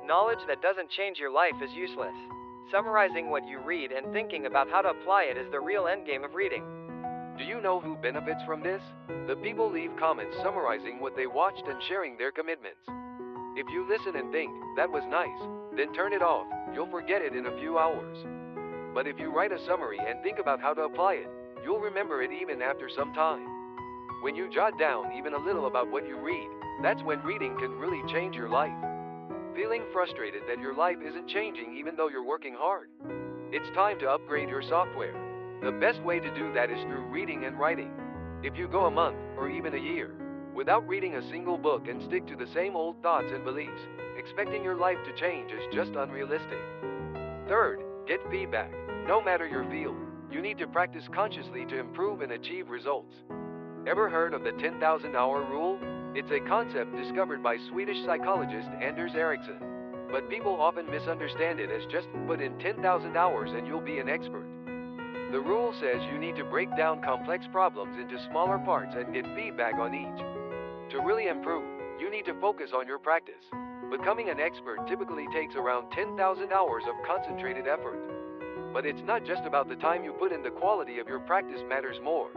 Knowledge that doesn't change your life is useless. Summarizing what you read and thinking about how to apply it is the real endgame of reading. do you know who benefits from this? The people leave comments summarizing what they watched and sharing their commitments. If you listen and think, that was nice, then turn it off. You'll forget it in a few hours. But if you write a summary and think about how to apply it, you'll remember it even after some time. When you jot down even a little about what you read, that's when reading can really change your life. Feeling frustrated that your life isn't changing even though you're working hard? It's time to upgrade your software. The best way to do that is through reading and writing. If you go a month, or even a year, without reading a single book and stick to the same old thoughts and beliefs, expecting your life to change is just unrealistic. Third, get feedback. No matter your field, you need to practice consciously to improve and achieve results. Ever heard of the 10,000-hour rule? It's a concept discovered by Swedish psychologist Anders Ericsson. But people often misunderstand it as just put in 10,000 hours and you'll be an expert. The rule says you need to break down complex problems into smaller parts and get feedback on each. To really improve, you need to focus on your practice. Becoming an expert typically takes around 10,000 hours of concentrated effort. But it's not just about the time you put in. The quality of your practice matters more.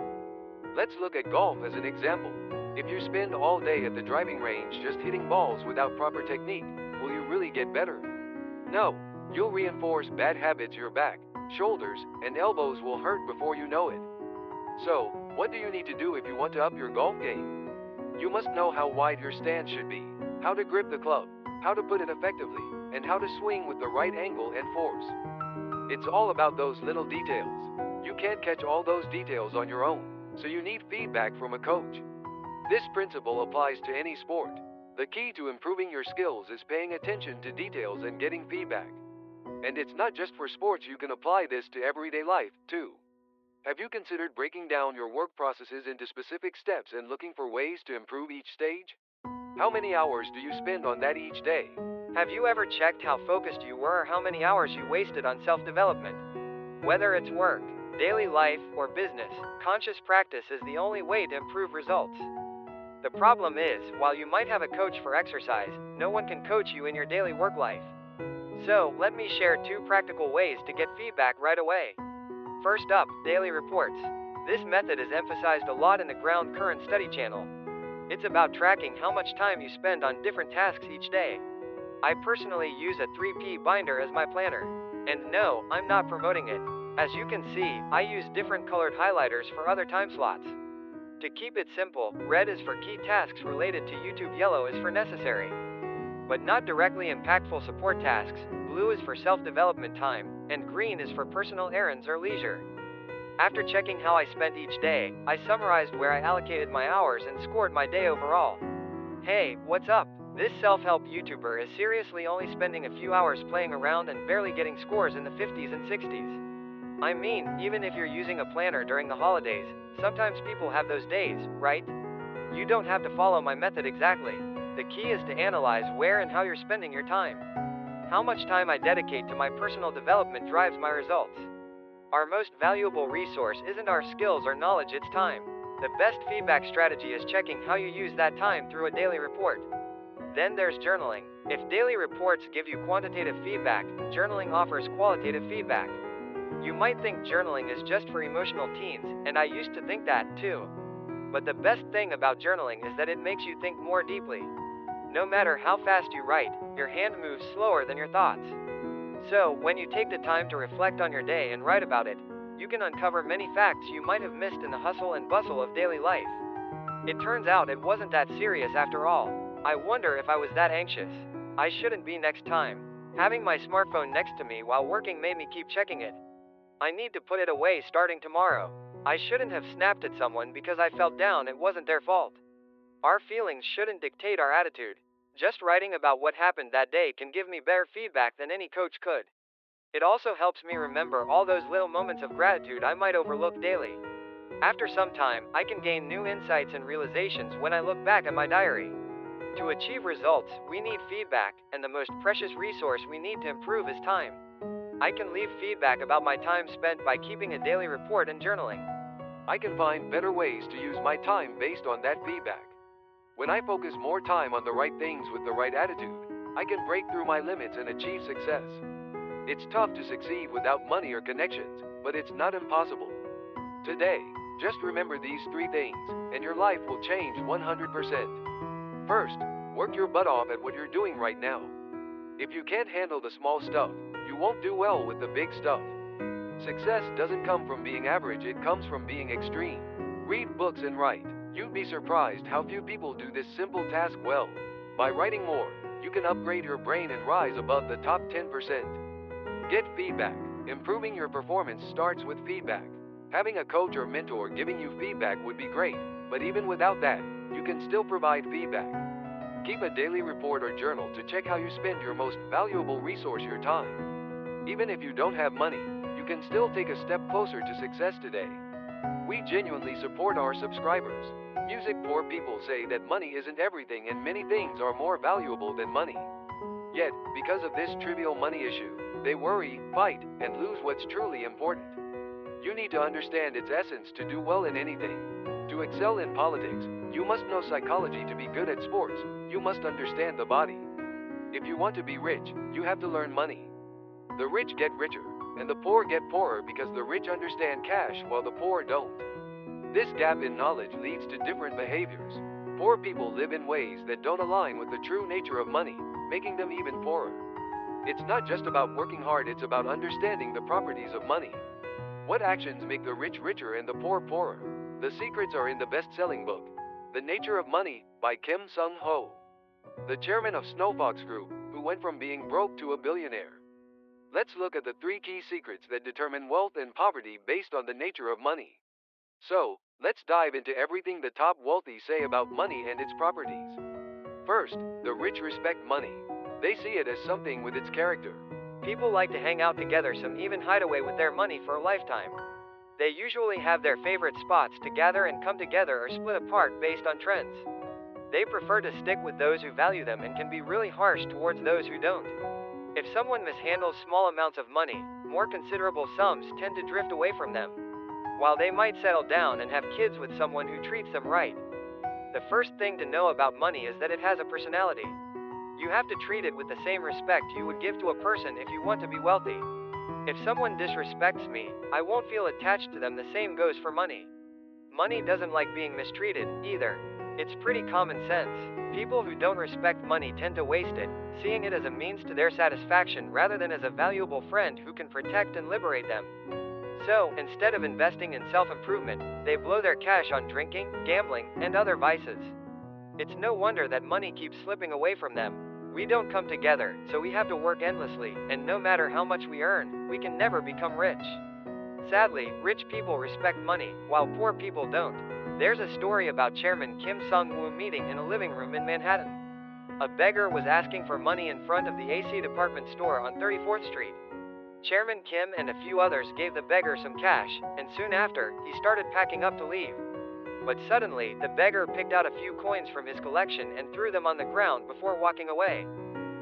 Let's look at golf as an example. If you spend all day at the driving range just hitting balls without proper technique, will you really get better? No, you'll reinforce bad habits. Your back, shoulders, and elbows will hurt before you know it. So, what do you need to do if you want to up your golf game? You must know how wide your stance should be, how to grip the club, how to put it effectively, and how to swing with the right angle and force. It's all about those little details. You can't catch all those details on your own, so you need feedback from a coach. This principle applies to any sport. The key to improving your skills is paying attention to details and getting feedback. And it's not just for sports, you can apply this to everyday life, too. Have you considered breaking down your work processes into specific steps and looking for ways to improve each stage? How many hours do you spend on that each day? Have you ever checked how focused you were or how many hours you wasted on self-development? Whether it's work, daily life, or business, conscious practice is the only way to improve results. The problem is, while you might have a coach for exercise, no one can coach you in your daily work life. So, let me share 2 practical ways to get feedback right away. First up, daily reports. This method is emphasized a lot in the Ground Current Study channel. It's about tracking how much time you spend on different tasks each day. I personally use a 3P binder as my planner. And no, I'm not promoting it. As you can see, I use different colored highlighters for other time slots. To keep it simple, red is for key tasks related to YouTube, yellow is for necessary, but not directly impactful support tasks, blue is for self-development time, and green is for personal errands or leisure. After checking how I spent each day, I summarized where I allocated my hours and scored my day overall. Hey, what's up? This self-help YouTuber is seriously only spending a few hours playing around and barely getting scores in the 50s and 60s. I mean, even if you're using a planner during the holidays, sometimes people have those days, right? You don't have to follow my method exactly. The key is to analyze where and how you're spending your time. How much time I dedicate to my personal development drives my results. Our most valuable resource isn't our skills or knowledge, it's time. The best feedback strategy is checking how you use that time through a daily report. Then there's journaling. If daily reports give you quantitative feedback, journaling offers qualitative feedback. You might think journaling is just for emotional teens, and I used to think that too. But the best thing about journaling is that it makes you think more deeply. No matter how fast you write, your hand moves slower than your thoughts. So, when you take the time to reflect on your day and write about it, you can uncover many facts you might have missed in the hustle and bustle of daily life. It turns out it wasn't that serious after all. I wonder if I was that anxious. I shouldn't be next time. Having my smartphone next to me while working made me keep checking it. I need to put it away starting tomorrow. I shouldn't have snapped at someone because I felt down, it wasn't their fault. Our feelings shouldn't dictate our attitude. Just writing about what happened that day can give me better feedback than any coach could. It also helps me remember all those little moments of gratitude I might overlook daily. After some time, I can gain new insights and realizations when I look back at my diary. To achieve results, we need feedback, and the most precious resource we need to improve is time. I can leave feedback about my time spent by keeping a daily report and journaling. I can find better ways to use my time based on that feedback. When I focus more time on the right things with the right attitude, I can break through my limits and achieve success. It's tough to succeed without money or connections, but it's not impossible. Today, just remember these 3 things, and your life will change 100%. First, work your butt off at what you're doing right now. If you can't handle the small stuff, you won't do well with the big stuff. Success doesn't come from being average, it comes from being extreme. Read books and write. You'd be surprised how few people do this simple task well. By writing more, you can upgrade your brain and rise above the top 10%. Get feedback. Improving your performance starts with feedback. Having a coach or mentor giving you feedback would be great, but even without that, you can still provide feedback. Keep a daily report or journal to check how you spend your most valuable resource, your time. Even if you don't have money, you can still take a step closer to success today. We genuinely support our subscribers. Music poor people say that money isn't everything and many things are more valuable than money. Yet, because of this trivial money issue, they worry, fight, and lose what's truly important. You need to understand its essence to do well in anything. To excel in politics, you must know psychology. To be good at sports, you must understand the body. If you want to be rich, you have to learn money. The rich get richer, and the poor get poorer because the rich understand cash while the poor don't. This gap in knowledge leads to different behaviors. Poor people live in ways that don't align with the true nature of money, making them even poorer. It's not just about working hard, it's about understanding the properties of money. What actions make the rich richer and the poor poorer? The secrets are in the best-selling book, The Nature of Money, by Kim Sung-ho, the chairman of Snowfox Group, who went from being broke to a billionaire. Let's look at the 3 key secrets that determine wealth and poverty based on the nature of money. So, let's dive into everything the top wealthy say about money and its properties. First, the rich respect money. They see it as something with its character. People like to hang out together, some even hide away with their money for a lifetime. They usually have their favorite spots to gather and come together or split apart based on trends. They prefer to stick with those who value them and can be really harsh towards those who don't. If someone mishandles small amounts of money, more considerable sums tend to drift away from them. While they might settle down and have kids with someone who treats them right. The first thing to know about money is that it has a personality. You have to treat it with the same respect you would give to a person if you want to be wealthy. If someone disrespects me, I won't feel attached to them. The same goes for money. Money doesn't like being mistreated, either. It's pretty common sense. People who don't respect money tend to waste it, seeing it as a means to their satisfaction rather than as a valuable friend who can protect and liberate them. So, instead of investing in self-improvement, they blow their cash on drinking, gambling, and other vices. It's no wonder that money keeps slipping away from them. We don't come together, so we have to work endlessly, and no matter how much we earn, we can never become rich. Sadly, rich people respect money, while poor people don't. There's a story about Chairman Kim Sung-woo meeting in a living room in Manhattan. A beggar was asking for money in front of the AC department store on 34th Street. Chairman Kim and a few others gave the beggar some cash, and soon after, he started packing up to leave. But suddenly, the beggar picked out a few coins from his collection and threw them on the ground before walking away.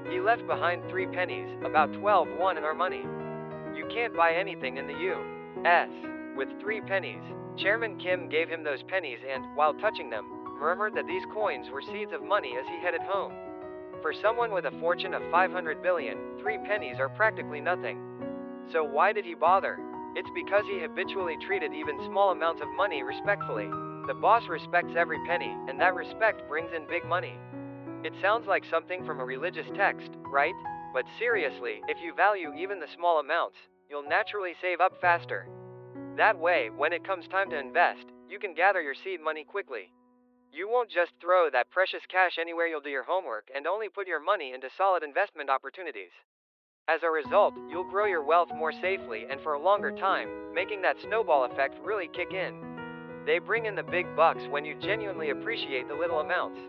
He left behind 3 pennies, about 12 won in our money. You can't buy anything in the U.S. with 3 pennies. Chairman Kim gave him those pennies and, while touching them, murmured that these coins were seeds of money as he headed home. For someone with a fortune of 500 billion, 3 pennies are practically nothing. So why did he bother? It's because he habitually treated even small amounts of money respectfully. The boss respects every penny, and that respect brings in big money. It sounds like something from a religious text, right? But seriously, if you value even the small amounts, you'll naturally save up faster. That way, when it comes time to invest, you can gather your seed money quickly. You won't just throw that precious cash anywhere. You'll do your homework and only put your money into solid investment opportunities. As a result, you'll grow your wealth more safely and for a longer time, making that snowball effect really kick in. They bring in the big bucks when you genuinely appreciate the little amounts.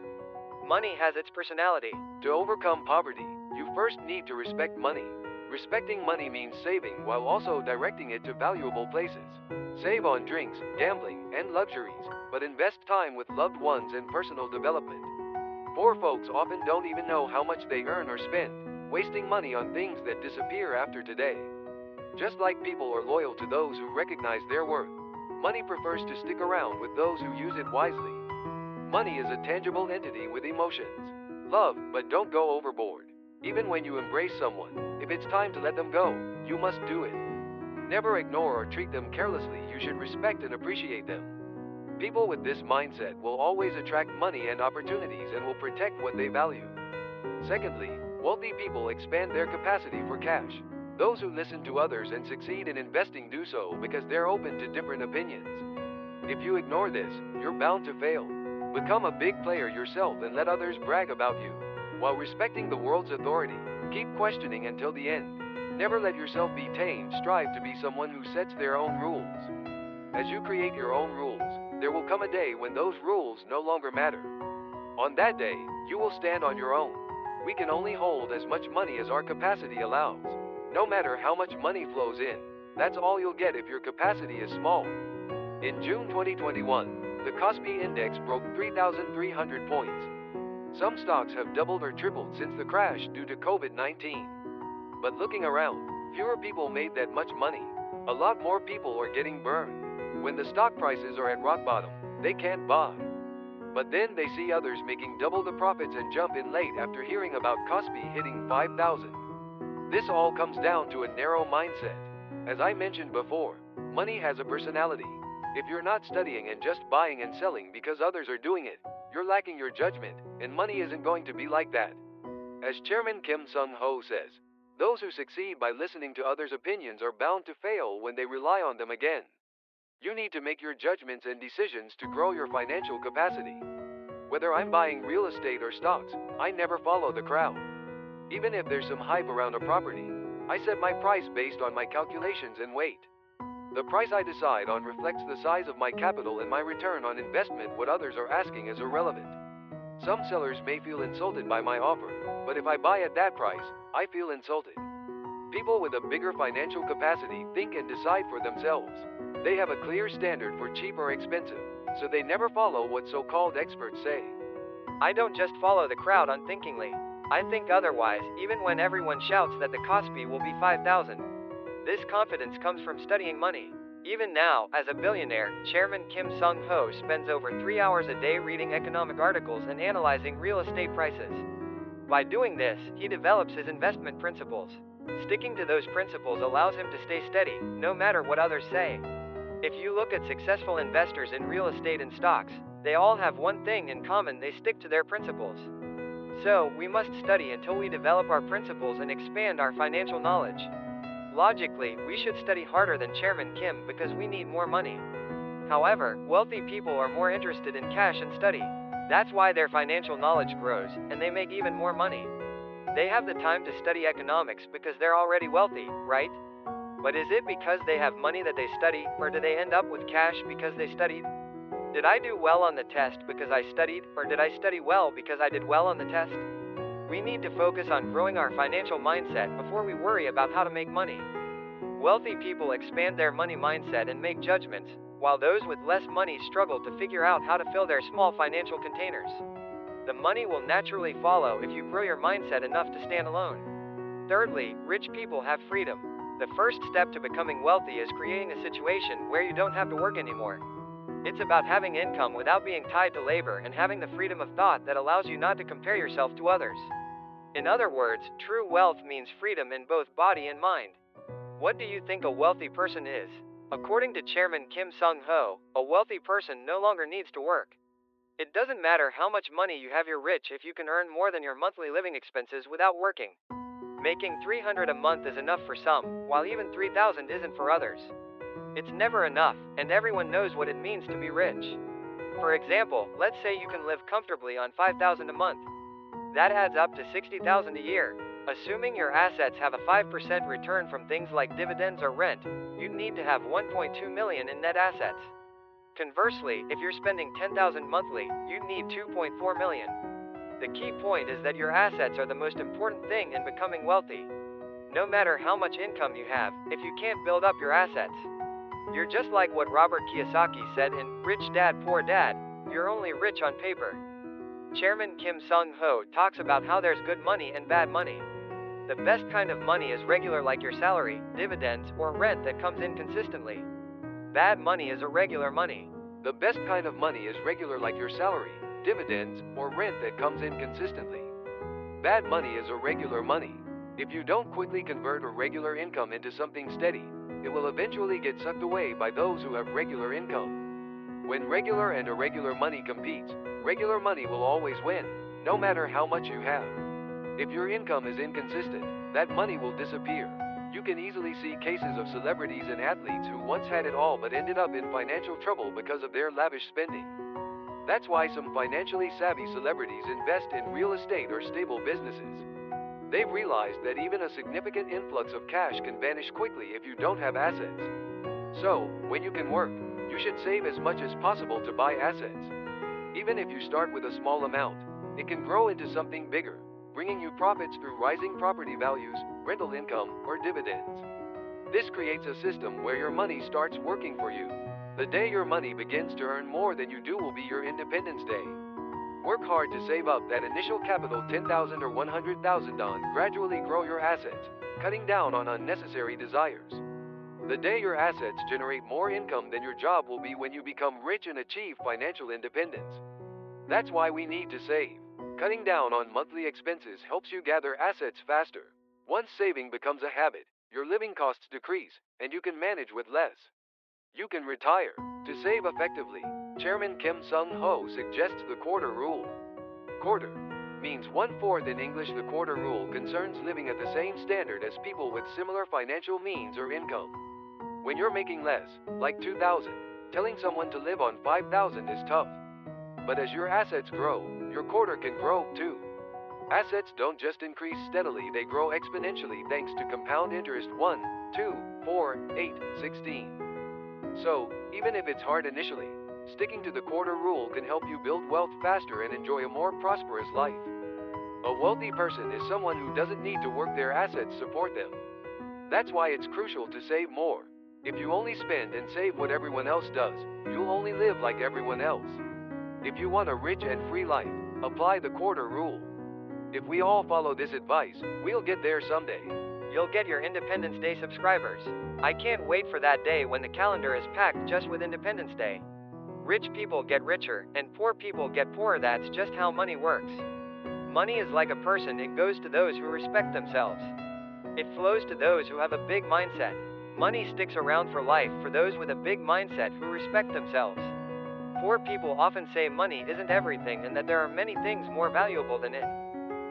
Money has its personality. To overcome poverty, you first need to respect money. Respecting money means saving while also directing it to valuable places. Save on drinks, gambling, and luxuries, but invest time with loved ones and personal development. Poor folks often don't even know how much they earn or spend, wasting money on things that disappear after today. Just like people are loyal to those who recognize their worth, money prefers to stick around with those who use it wisely. Money is a tangible entity with emotions. Love, but don't go overboard. Even when you embrace someone, if it's time to let them go, you must do it. Never ignore or treat them carelessly. You should respect and appreciate them. People with this mindset will always attract money and opportunities and will protect what they value. Secondly, wealthy people expand their capacity for cash. Those who listen to others and succeed in investing do so because they're open to different opinions. If you ignore this, you're bound to fail. Become a big player yourself and let others brag about you. While respecting the world's authority, keep questioning until the end. Never let yourself be tamed. Strive to be someone who sets their own rules. As you create your own rules, there will come a day when those rules no longer matter. On that day, you will stand on your own. We can only hold as much money as our capacity allows. No matter how much money flows in, that's all you'll get if your capacity is small. In June 2021, the Kospi Index broke 3,300 points. Some stocks have doubled or tripled since the crash due to COVID-19. But looking around, fewer people made that much money. A lot more people are getting burned. When the stock prices are at rock bottom, they can't buy. But then they see others making double the profits and jump in late after hearing about Kospi hitting 5,000. This all comes down to a narrow mindset. As I mentioned before, money has a personality. If you're not studying and just buying and selling because others are doing it, you're lacking your judgment, and money isn't going to be like that. As Chairman Kim Sung-ho says, those who succeed by listening to others' opinions are bound to fail when they rely on them again. You need to make your judgments and decisions to grow your financial capacity. Whether I'm buying real estate or stocks, I never follow the crowd. Even if there's some hype around a property, I set my price based on my calculations and wait. The price I decide on reflects the size of my capital and my return on investment. What others are asking is irrelevant. Some sellers may feel insulted by my offer, but if I buy at that price, I feel insulted. People with a bigger financial capacity think and decide for themselves. They have a clear standard for cheap or expensive, so they never follow what so-called experts say. I don't just follow the crowd unthinkingly. I think otherwise, even when everyone shouts that the cost fee will be 5,000. This confidence comes from studying money. Even now, as a billionaire, Chairman Kim Sung-ho spends over 3 hours a day reading economic articles and analyzing real estate prices. By doing this, he develops his investment principles. Sticking to those principles allows him to stay steady, no matter what others say. If you look at successful investors in real estate and stocks, they all have one thing in common: they stick to their principles. So, we must study until we develop our principles and expand our financial knowledge. Logically, we should study harder than Chairman Kim because we need more money. However, wealthy people are more interested in cash and study. That's why their financial knowledge grows, and they make even more money. They have the time to study economics because they're already wealthy, right? But is it because they have money that they study, or do they end up with cash because they studied? Did I do well on the test because I studied, or did I study well because I did well on the test? We need to focus on growing our financial mindset before we worry about how to make money. Wealthy people expand their money mindset and make judgments, while those with less money struggle to figure out how to fill their small financial containers. The money will naturally follow if you grow your mindset enough to stand alone. Thirdly, rich people have freedom. The first step to becoming wealthy is creating a situation where you don't have to work anymore. It's about having income without being tied to labor and having the freedom of thought that allows you not to compare yourself to others. In other words, true wealth means freedom in both body and mind. What do you think a wealthy person is? According to Chairman Kim Sung-ho, a wealthy person no longer needs to work. It doesn't matter how much money you have, you're rich if you can earn more than your monthly living expenses without working. Making $300 a month is enough for some, while even $3,000 isn't for others. It's never enough, and everyone knows what it means to be rich. For example, let's say you can live comfortably on $5,000 a month. That adds up to $60,000 a year. Assuming your assets have a 5% return from things like dividends or rent, you'd need to have $1.2 million in net assets. Conversely, if you're spending $10,000 monthly, you'd need $2.4 million. The key point is that your assets are the most important thing in becoming wealthy. No matter how much income you have, if you can't build up your assets, you're just like what Robert Kiyosaki said in Rich Dad Poor Dad, you're only rich on paper. Chairman Kim Sung-ho talks about how there's good money and bad money. The best kind of money is regular, like your salary, dividends, or rent that comes in consistently. Bad money is irregular money. The best kind of money is regular, like your salary, dividends, or rent that comes in consistently. Bad money is irregular money. If you don't quickly convert irregular income into something steady, it will eventually get sucked away by those who have regular income. When regular and irregular money competes, regular money will always win, no matter how much you have. If your income is inconsistent, that money will disappear. You can easily see cases of celebrities and athletes who once had it all but ended up in financial trouble because of their lavish spending. That's why some financially savvy celebrities invest in real estate or stable businesses. They've realized that even a significant influx of cash can vanish quickly if you don't have assets. So, when you can work, you should save as much as possible to buy assets. Even if you start with a small amount, it can grow into something bigger, bringing you profits through rising property values, rental income, or dividends. This creates a system where your money starts working for you. The day your money begins to earn more than you do will be your Independence Day. Work hard to save up that initial capital, $10,000 or $100,000 on. Gradually grow your assets, cutting down on unnecessary desires. The day your assets generate more income than your job will be when you become rich and achieve financial independence. That's why we need to save. Cutting down on monthly expenses helps you gather assets faster. Once saving becomes a habit, your living costs decrease, and you can manage with less. You can retire. To save effectively, Chairman Kim Sung-ho suggests the quarter rule. Quarter means 1/4 in English. The quarter rule concerns living at the same standard as people with similar financial means or income. When you're making less, like $2,000, telling someone to live on $5,000 is tough. But as your assets grow, your quarter can grow too. Assets don't just increase steadily, they grow exponentially thanks to compound interest. 1, 2, 4, 8, 16. So, even if it's hard initially, sticking to the quarter rule can help you build wealth faster and enjoy a more prosperous life. A wealthy person is someone who doesn't need to work their assets support them. That's why it's crucial to save more. If you only spend and save what everyone else does, you'll only live like everyone else. If you want a rich and free life, apply the quarter rule. If we all follow this advice, we'll get there someday. You'll get your Independence Day subscribers. I can't wait for that day when the calendar is packed just with Independence Day. Rich people get richer, and poor people get poorer. That's just how money works. Money is like a person, it goes to those who respect themselves. It flows to those who have a big mindset. Money sticks around for life for those with a big mindset who respect themselves. Poor people often say money isn't everything and that there are many things more valuable than it.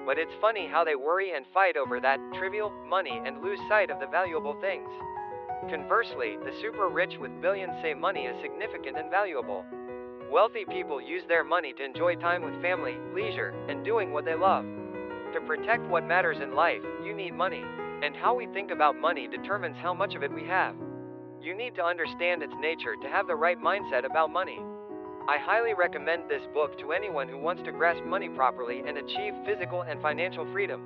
But it's funny how they worry and fight over that trivial money and lose sight of the valuable things. Conversely, the super rich with billions say money is significant and valuable. Wealthy people use their money to enjoy time with family, leisure, and doing what they love. To protect what matters in life, you need money. And how we think about money determines how much of it we have. You need to understand its nature to have the right mindset about money. I highly recommend this book to anyone who wants to grasp money properly and achieve physical and financial freedom.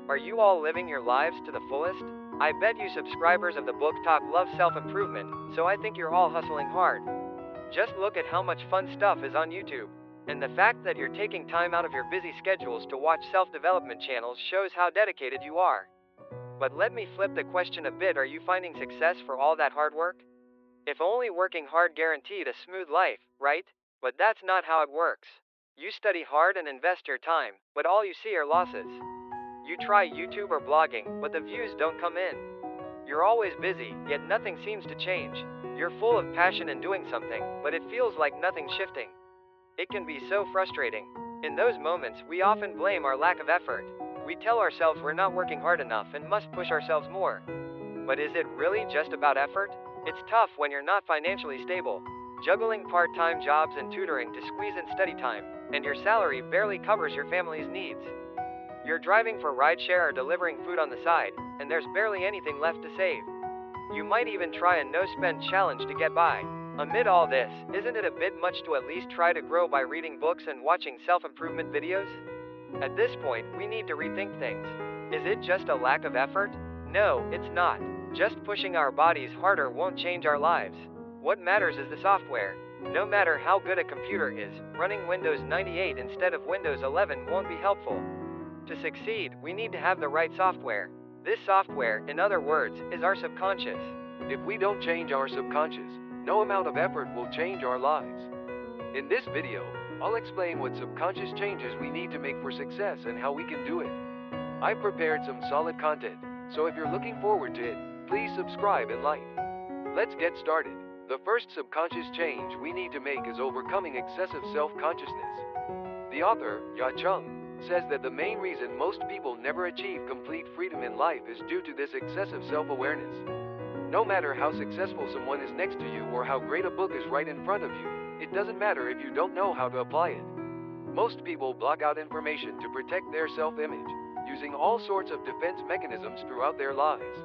Are you all living your lives to the fullest? I bet you subscribers of the book talk love self-improvement, so I think you're all hustling hard. Just look at how much fun stuff is on YouTube. And the fact that you're taking time out of your busy schedules to watch self-development channels shows how dedicated you are. But let me flip the question a bit. Are you finding success for all that hard work? If only working hard guaranteed a smooth life, right? But that's not how it works. You study hard and invest your time, but all you see are losses. You try YouTube or blogging, but the views don't come in. You're always busy, yet nothing seems to change. You're full of passion in doing something, but it feels like nothing's shifting. It can be so frustrating. In those moments, we often blame our lack of effort. We tell ourselves we're not working hard enough and must push ourselves more. But is it really just about effort? It's tough when you're not financially stable, juggling part-time jobs and tutoring to squeeze in study time, and your salary barely covers your family's needs. You're driving for rideshare or delivering food on the side, and there's barely anything left to save. You might even try a no-spend challenge to get by. Amid all this, isn't it a bit much to at least try to grow by reading books and watching self-improvement videos? At this point, we need to rethink things. Is it just a lack of effort? No, it's not. Just pushing our bodies harder won't change our lives. What matters is the software. No matter how good a computer is, running Windows 98 instead of Windows 11 won't be helpful. To succeed, we need to have the right software. This software, in other words, is our subconscious. If we don't change our subconscious, no amount of effort will change our lives. In this video, I'll explain what subconscious changes we need to make for success and how we can do it. I've prepared some solid content, so if you're looking forward to it, please subscribe and like. Let's get started. The first subconscious change we need to make is overcoming excessive self-consciousness. The author, Ya Chung, says that the main reason most people never achieve complete freedom in life is due to this excessive self-awareness. No matter how successful someone is next to you or how great a book is right in front of you, it doesn't matter if you don't know how to apply it. Most people block out information to protect their self-image, using all sorts of defense mechanisms throughout their lives.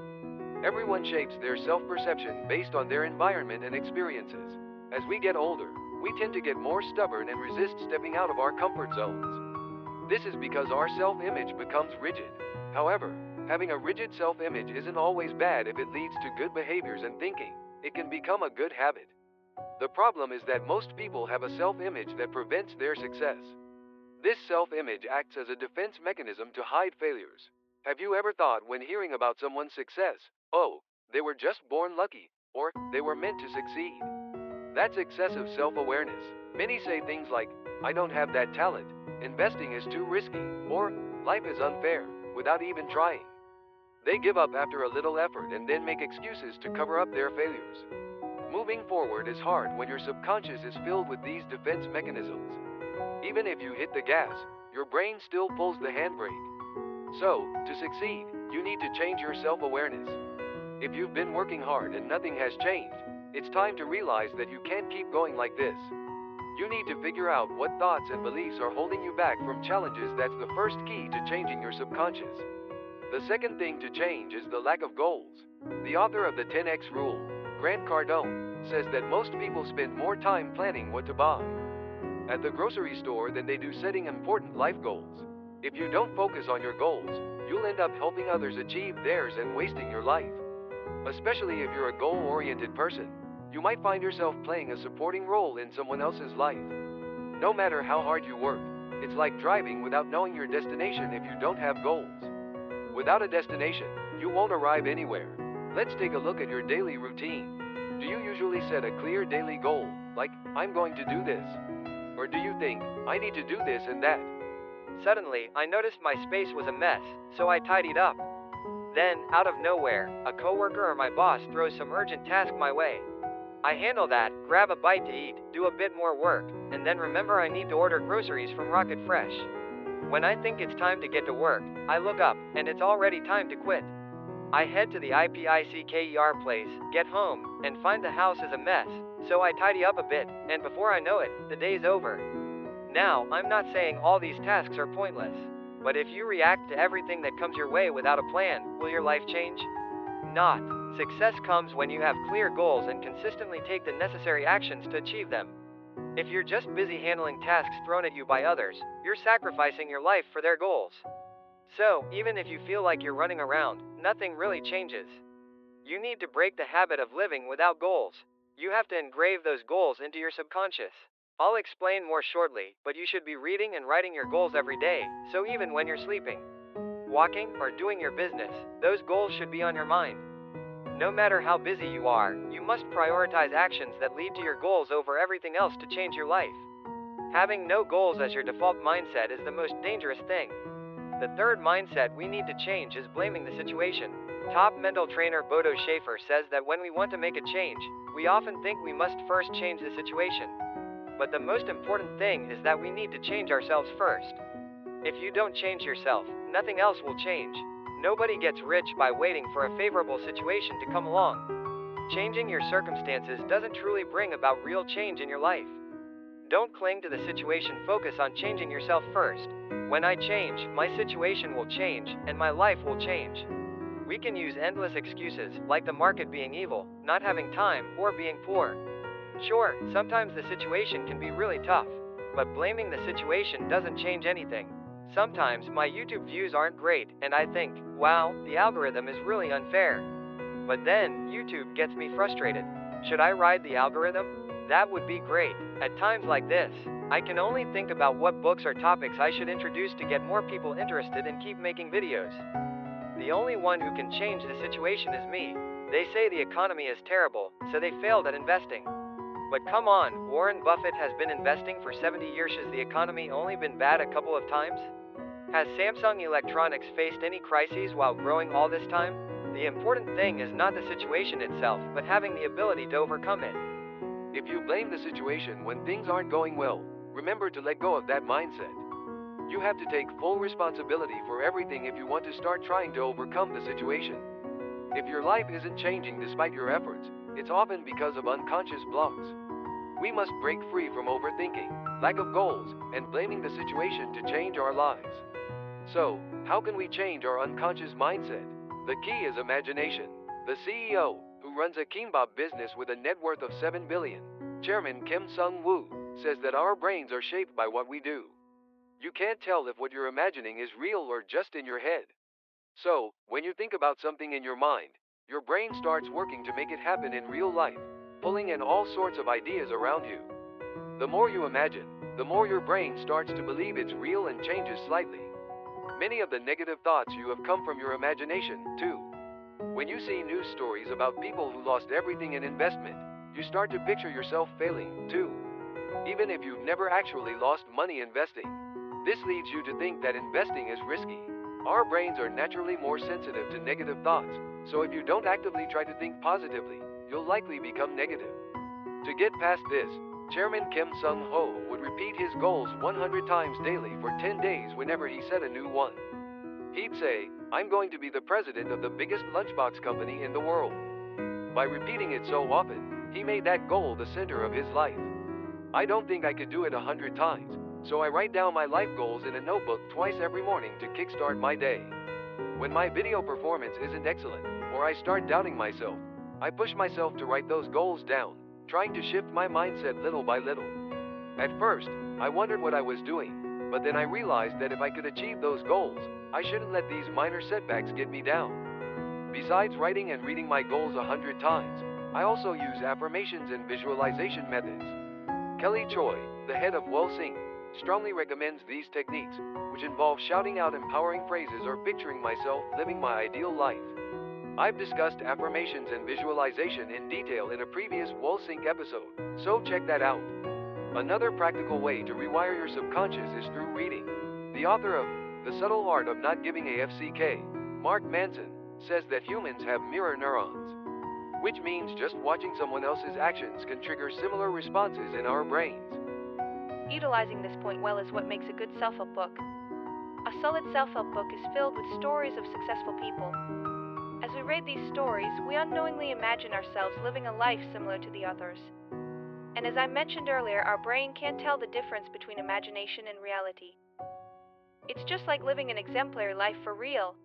Everyone shapes their self-perception based on their environment and experiences. As we get older, we tend to get more stubborn and resist stepping out of our comfort zones. This is because our self-image becomes rigid. However, having a rigid self-image isn't always bad if it leads to good behaviors and thinking. It can become a good habit. The problem is that most people have a self-image that prevents their success. This self-image acts as a defense mechanism to hide failures. Have you ever thought when hearing about someone's success, oh, they were just born lucky, or they were meant to succeed? That's excessive self-awareness. Many say things like, I don't have that talent, investing is too risky, or life is unfair, without even trying. They give up after a little effort and then make excuses to cover up their failures. Moving forward is hard when your subconscious is filled with these defense mechanisms. Even if you hit the gas, your brain still pulls the handbrake. So, to succeed, you need to change your self-awareness. If you've been working hard and nothing has changed, it's time to realize that you can't keep going like this. You need to figure out what thoughts and beliefs are holding you back from challenges. That's the first key to changing your subconscious. The second thing to change is the lack of goals. The author of the 10X rule, Grant Cardone, says that most people spend more time planning what to buy at the grocery store than they do setting important life goals. If you don't focus on your goals, you'll end up helping others achieve theirs and wasting your life. Especially if you're a goal-oriented person, you might find yourself playing a supporting role in someone else's life. No matter how hard you work, it's like driving without knowing your destination if you don't have goals. Without a destination, you won't arrive anywhere. Let's take a look at your daily routine. Do you usually set a clear daily goal, like, I'm going to do this? Or do you think, I need to do this and that? Suddenly, I noticed my space was a mess, so I tidied up. Then, out of nowhere, a coworker or my boss throws some urgent task my way. I handle that, grab a bite to eat, do a bit more work, and then remember I need to order groceries from Rocket Fresh. When I think it's time to get to work, I look up, and it's already time to quit. I head to the IPICKER place, get home, and find the house is a mess, so I tidy up a bit, and before I know it, the day's over. Now, I'm not saying all these tasks are pointless, but if you react to everything that comes your way without a plan, will your life change? Not. Success comes when you have clear goals and consistently take the necessary actions to achieve them. If you're just busy handling tasks thrown at you by others, you're sacrificing your life for their goals. So, even if you feel like you're running around, nothing really changes. You need to break the habit of living without goals. You have to engrave those goals into your subconscious. I'll explain more shortly, but you should be reading and writing your goals every day, so even when you're sleeping, walking, or doing your business, those goals should be on your mind. No matter how busy you are, you must prioritize actions that lead to your goals over everything else to change your life. Having no goals as your default mindset is the most dangerous thing. The third mindset we need to change is blaming the situation. Top mental trainer Bodo Schaefer says that when we want to make a change, we often think we must first change the situation. But the most important thing is that we need to change ourselves first. If you don't change yourself, nothing else will change. Nobody gets rich by waiting for a favorable situation to come along. Changing your circumstances doesn't truly bring about real change in your life. Don't cling to the situation, focus on changing yourself first. When I change, my situation will change, and my life will change. We can use endless excuses, like the market being evil, not having time, or being poor. Sure, sometimes the situation can be really tough, but blaming the situation doesn't change anything. Sometimes my YouTube views aren't great, and I think, wow, the algorithm is really unfair. But then, YouTube gets me frustrated. Should I ride the algorithm? That would be great. At times like this, I can only think about what books or topics I should introduce to get more people interested and keep making videos. The only one who can change the situation is me. They say the economy is terrible, so they failed at investing. But come on, Warren Buffett has been investing for 70 years. Has the economy only been bad a couple of times? Has Samsung Electronics faced any crises while growing all this time? The important thing is not the situation itself, but having the ability to overcome it. If you blame the situation when things aren't going well, remember to let go of that mindset. You have to take full responsibility for everything if you want to start trying to overcome the situation. If your life isn't changing despite your efforts, it's often because of unconscious blocks. We must break free from overthinking, lack of goals, and blaming the situation to change our lives. So, how can we change our unconscious mindset? The key is imagination. The CEO, who runs a kimbap business with a net worth of $7 billion, Chairman Kim Sung-woo, says that our brains are shaped by what we do. You can't tell if what you're imagining is real or just in your head. So, when you think about something in your mind, your brain starts working to make it happen in real life, pulling in all sorts of ideas around you. The more you imagine, the more your brain starts to believe it's real and changes slightly. Many of the negative thoughts you have come from your imagination, too. When you see news stories about people who lost everything in investment, you start to picture yourself failing, too. Even if you've never actually lost money investing, this leads you to think that investing is risky. Our brains are naturally more sensitive to negative thoughts, so if you don't actively try to think positively, you'll likely become negative. To get past this, Chairman Kim Sung-ho would repeat his goals 100 times daily for 10 days whenever he set a new one. He'd say, I'm going to be the president of the biggest lunchbox company in the world. By repeating it so often, he made that goal the center of his life. I don't think I could do it 100 times, so I write down my life goals in a notebook twice every morning to kickstart my day. When my video performance isn't excellent, or I start doubting myself, I push myself to write those goals down, trying to shift my mindset little by little. At first, I wondered what I was doing, but then I realized that if I could achieve those goals, I shouldn't let these minor setbacks get me down. Besides writing and reading my goals 100 times, I also use affirmations and visualization methods. Kelly Choi, the head of Wellsing, strongly recommends these techniques, which involve shouting out empowering phrases or picturing myself living my ideal life. I've discussed affirmations and visualization in detail in a previous Wellsing episode, so check that out. Another practical way to rewire your subconscious is through reading. The author of The Subtle Art of Not Giving a FCK, Mark Manson, says that humans have mirror neurons, which means just watching someone else's actions can trigger similar responses in our brains. Utilizing this point well is what makes a good self-help book. A solid self-help book is filled with stories of successful people. As we read these stories, we unknowingly imagine ourselves living a life similar to the others. And as I mentioned earlier, our brain can't tell the difference between imagination and reality. It's just like living an exemplary life for real.